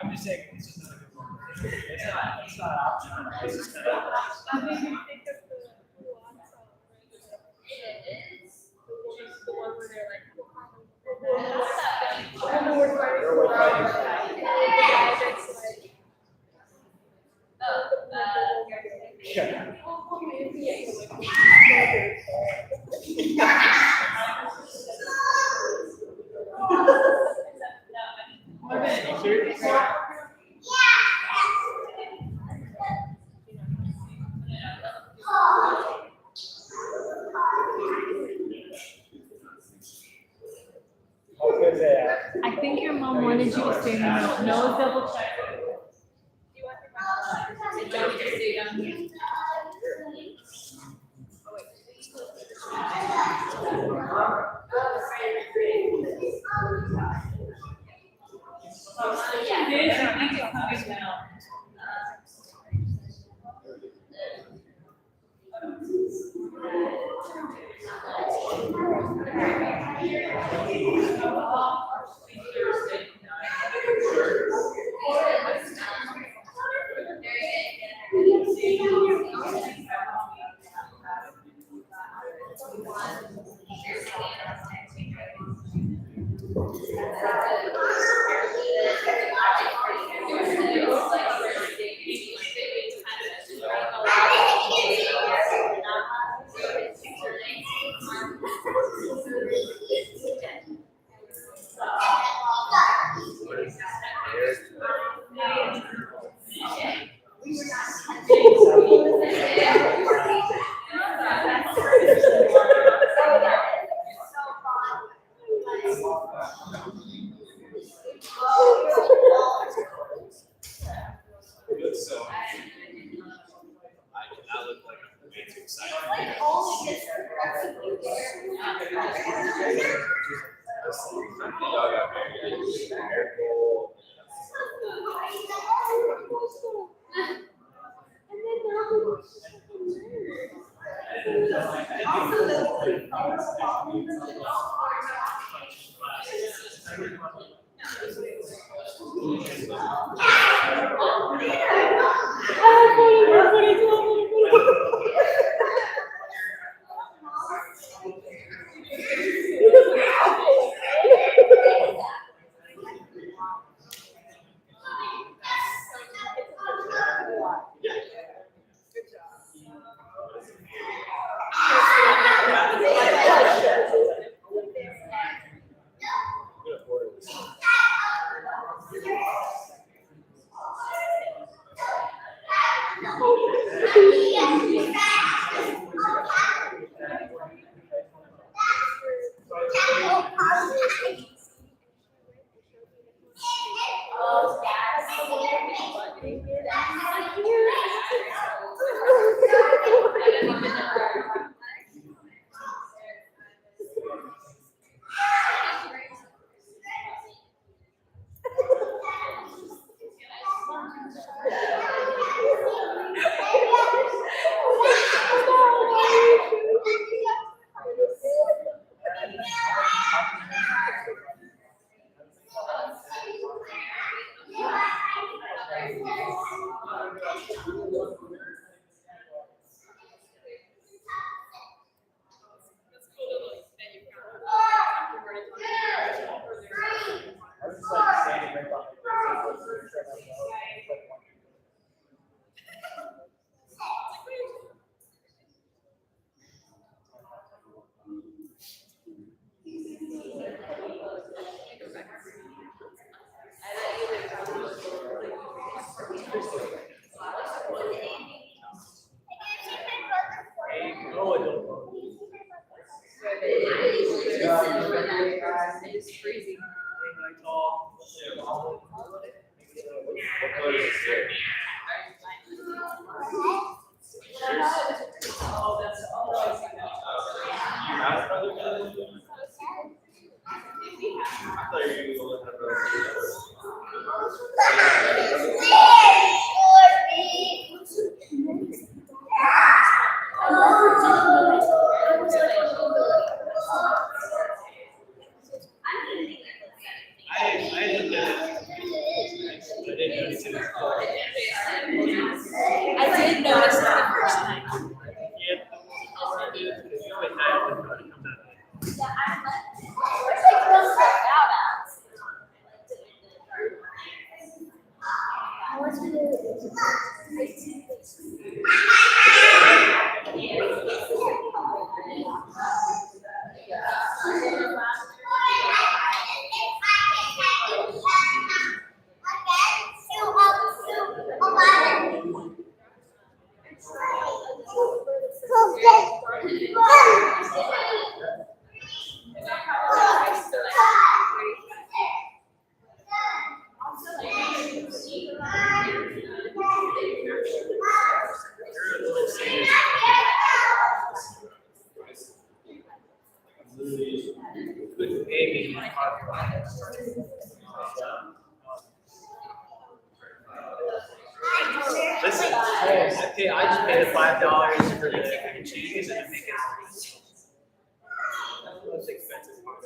I'm just saying, it's just not a good one. It's not optional. It's just kind of. I think you think of the last song, right? It is. The one where they're like. They're white Yeah, that's like. Yeah. I was gonna say, I think your mom wanted you to stay here. No, double check. Don't just stay down here. So I cannot look like I'm way too excited. Couldn't pay me my car. Listen, I just paid the $5 for the cheese and make it. That's the most expensive part.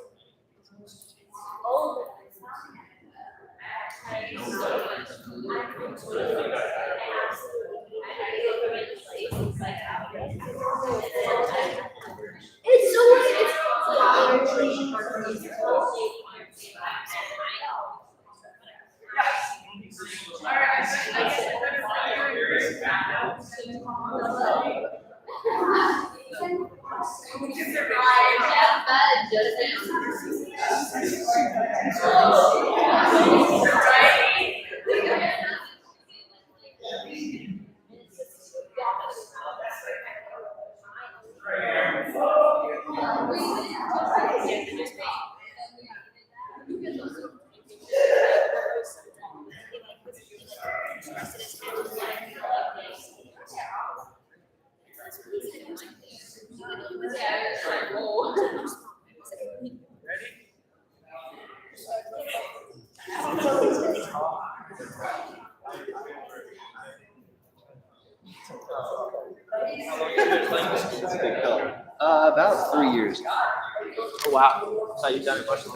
About 3 years. Oh, wow. So you've done a bunch of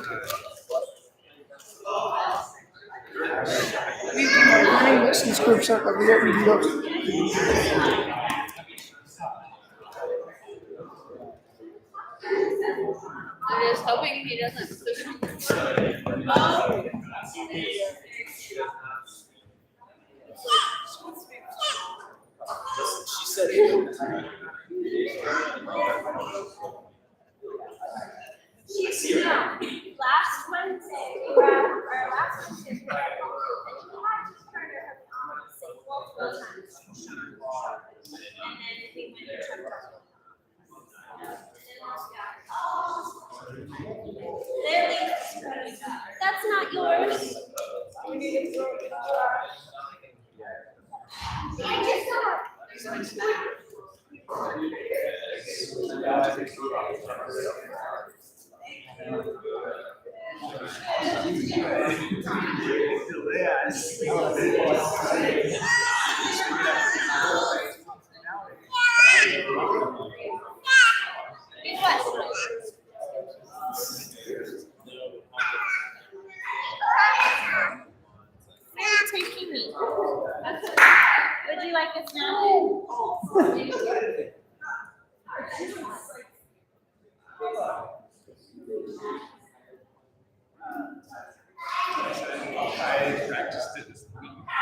We've been running lessons groups up every year. We do those. I'm just hoping he doesn't push me. She said it. Last Wednesday, we were at, or last Wednesday, we were at home, and he had to turn her say multiple times. And then we went and checked her. Lily, that's not yours. I just saw it. Where are you taking me? Would you like a snack? I practiced it this week. I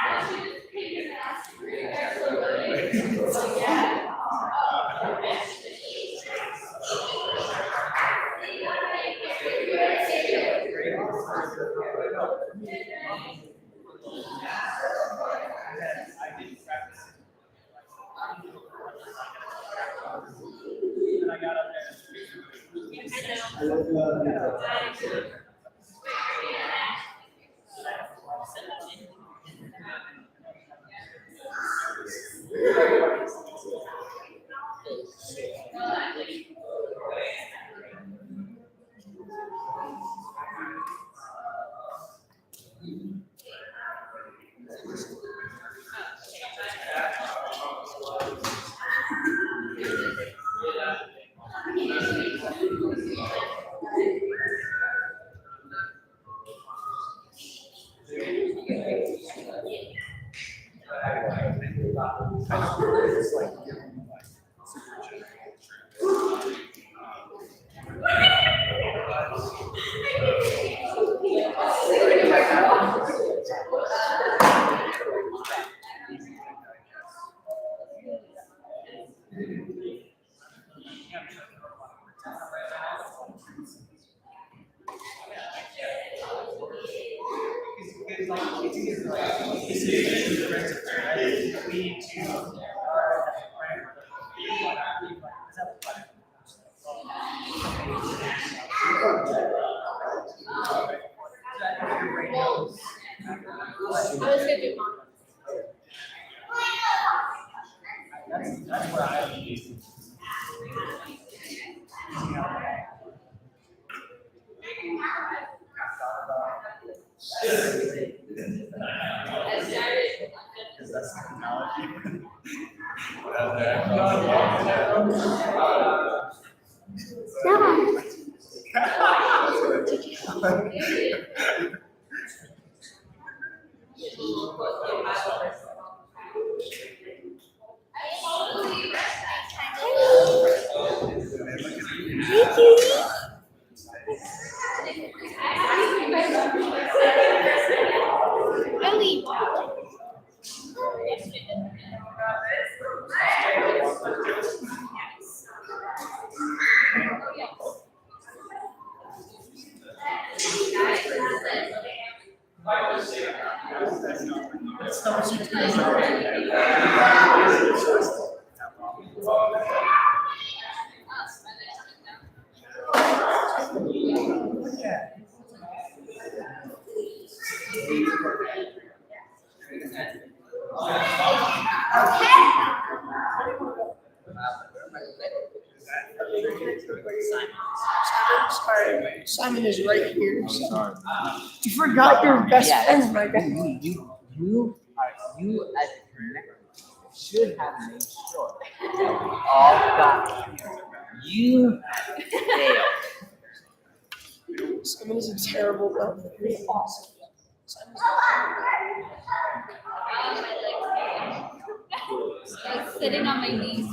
didn't practice it. And I got up there. That's where I would be. Because that's technology. Ellie. Simon is right here. So. You forgot your best friend, my guy. You as a connector should have made sure that we all got here. You failed. Simon is a terrible guy. He's awesome. Like sitting on my knees.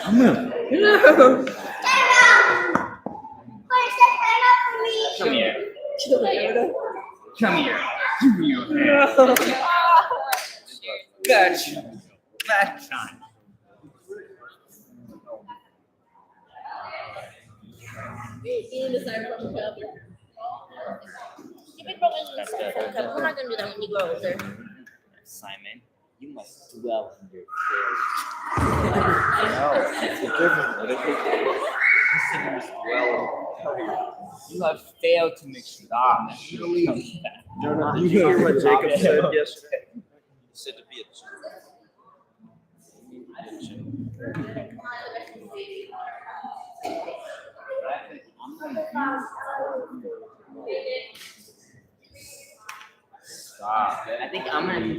Come here. Come here. Give me your hand. Gotcha. That time. Eating the styrofoam cup. Keep it broken in the styrofoam cup. We're not gonna do that when you grow older. Simon, you must dwell in your failure. No, it's a different one. You must dwell. You have failed to make sure that she comes back. Jonah, did you hear what Jacob said yesterday? He said to be a Stop. I think I'm gonna.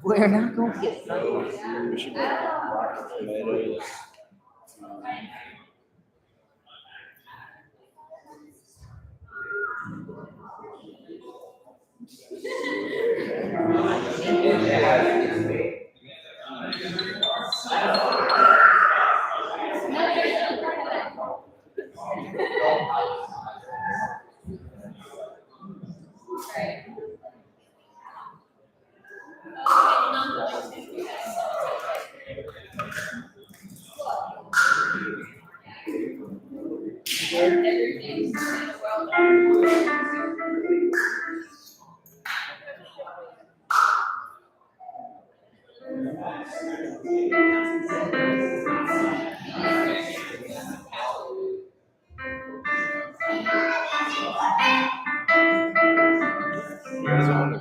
We're not gonna get something. We should go rock tomatoes. You guys on the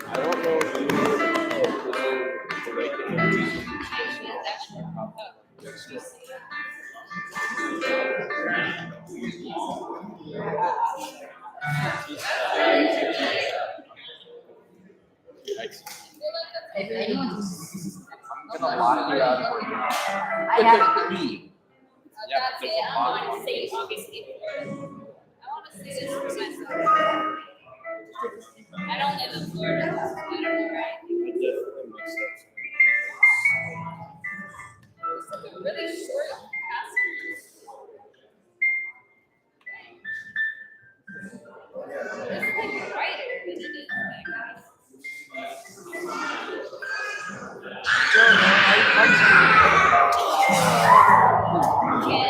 I don't know if you If anyone's, I'm gonna lock you out of here. I have to leave. Yeah, but there's a lot. I want to say obviously. I want to say this for myself. I don't live in Florida. I don't know, right? I definitely mixed up. It's like a really short passage. It's like brighter than it is like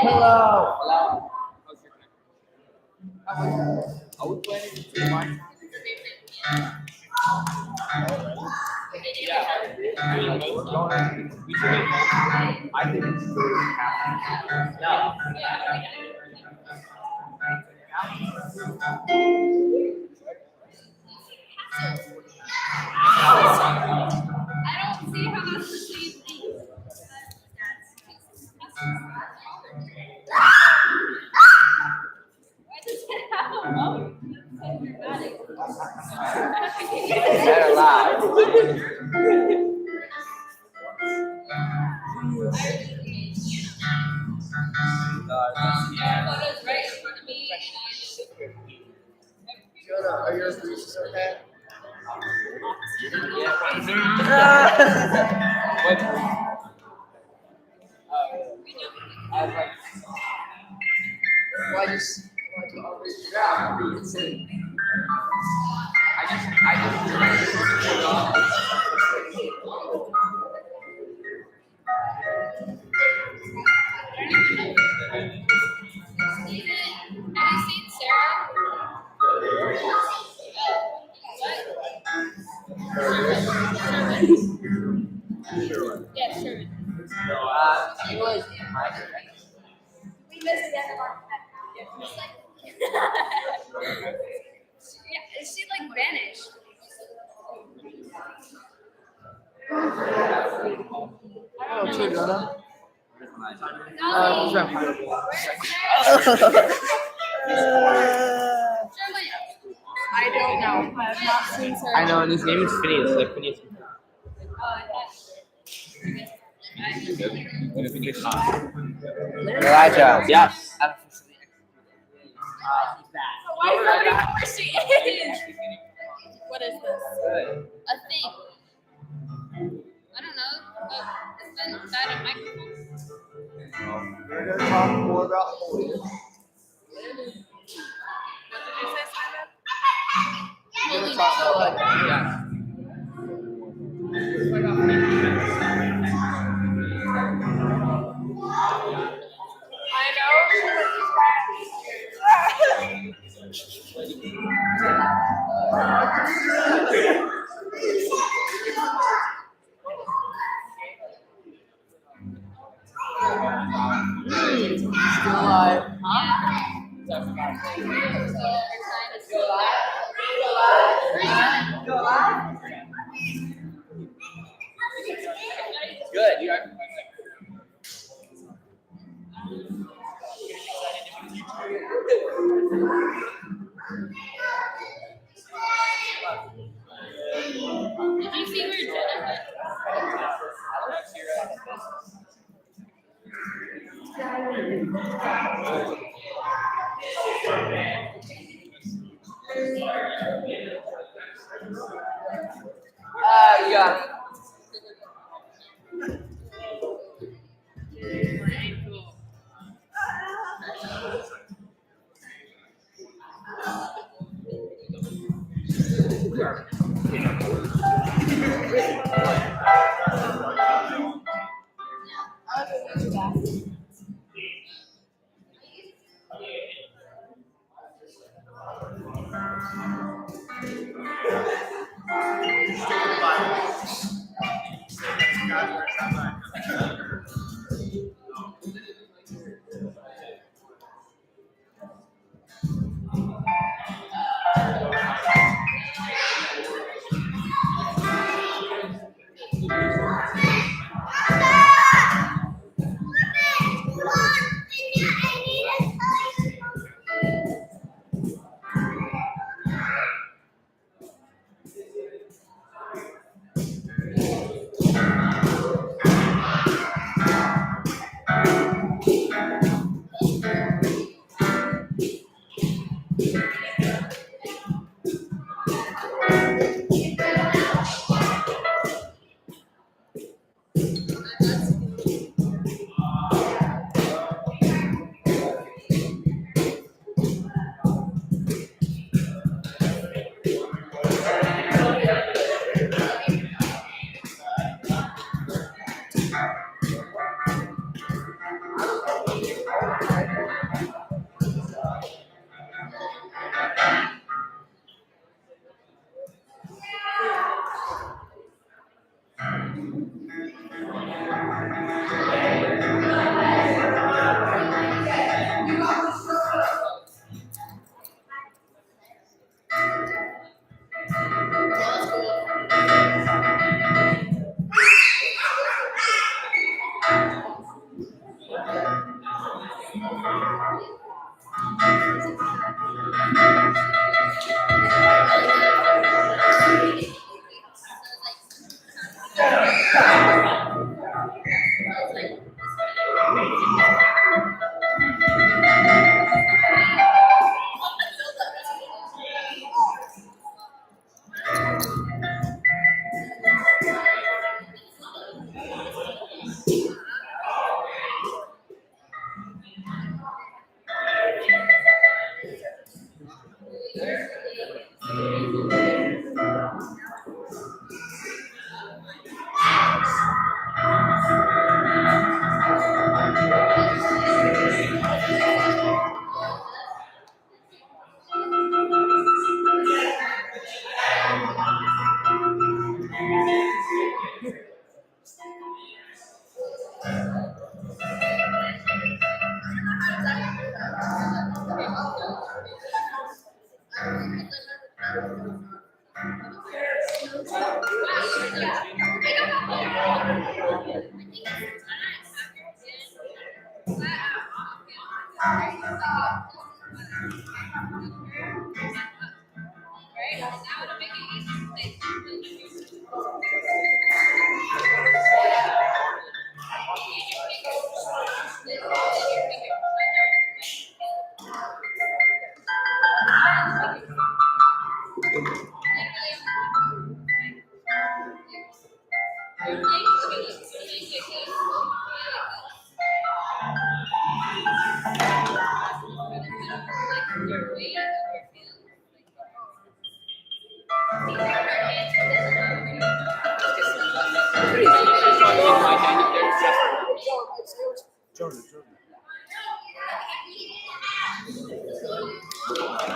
Hello. Hello. Are we planning to do mine? We should wait. I think it's no. I don't see how that's the same thing. Why does it have a motor? That's so dramatic. Better laugh. Photos right in front of me. Jonah, are your bruises okay? Well, I just want to always Steven, have you seen Sarah? What? Yeah, Sherman. He was in my direction. We missed the other one. Yeah, she like vanished. Oh, sure, Jonah. No, What's wrong? Sherman. I don't know. I have not seen Sarah. I know, and his name is Phineas, like Phineas. Elijah. Yes. Why is nobody know where she is? What is this? A thing. I don't know. It's been inside a microphone. We're gonna talk more about holiness. What did you say, Simon? We're gonna talk more about Yeah. I Still alive. Good. You are. Did you see where Jenna went? Yeah.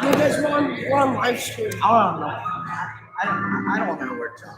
You guys, we're on live stream. I don't know. I don't want to know where it's on.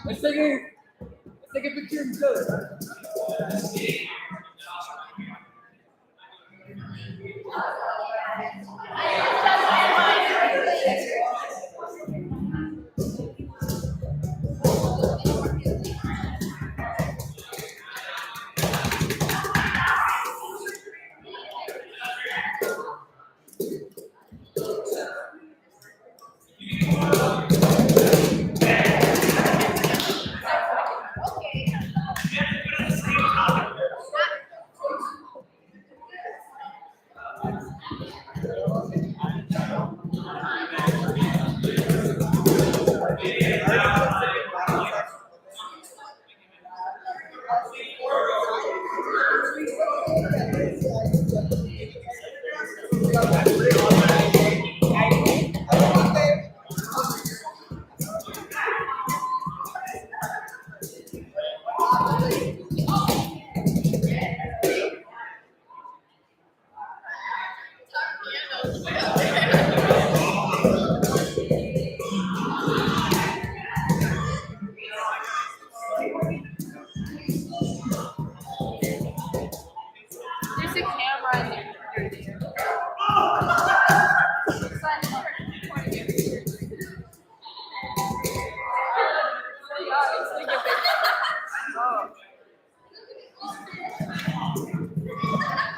Let's take a picture and go.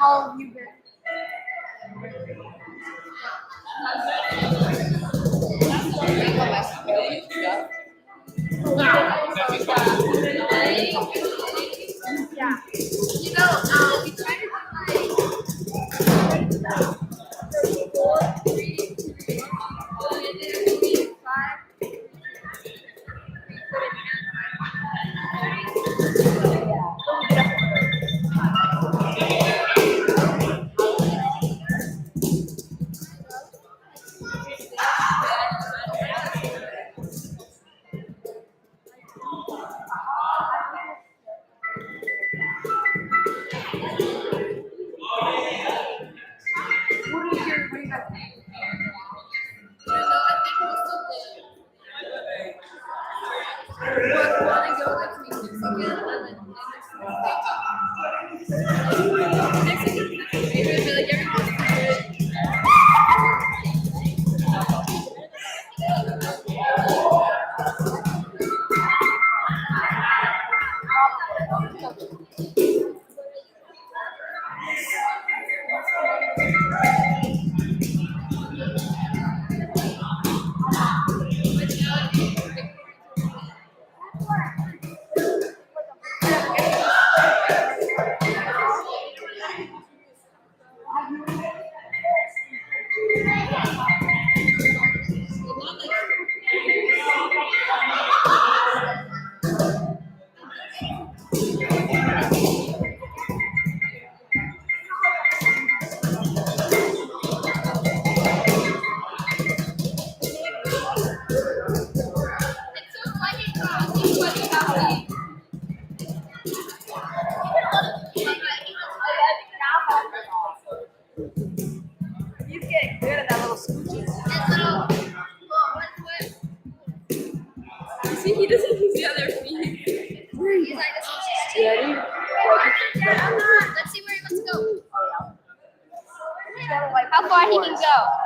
How have you been? Yeah. You know, we try to do like 4, 3, 3, 5. What do you guys think? You get good at that little scoochie. See, he doesn't use the other feet. He's like, this is Ready? Let's see where he wants to go. How far he can go.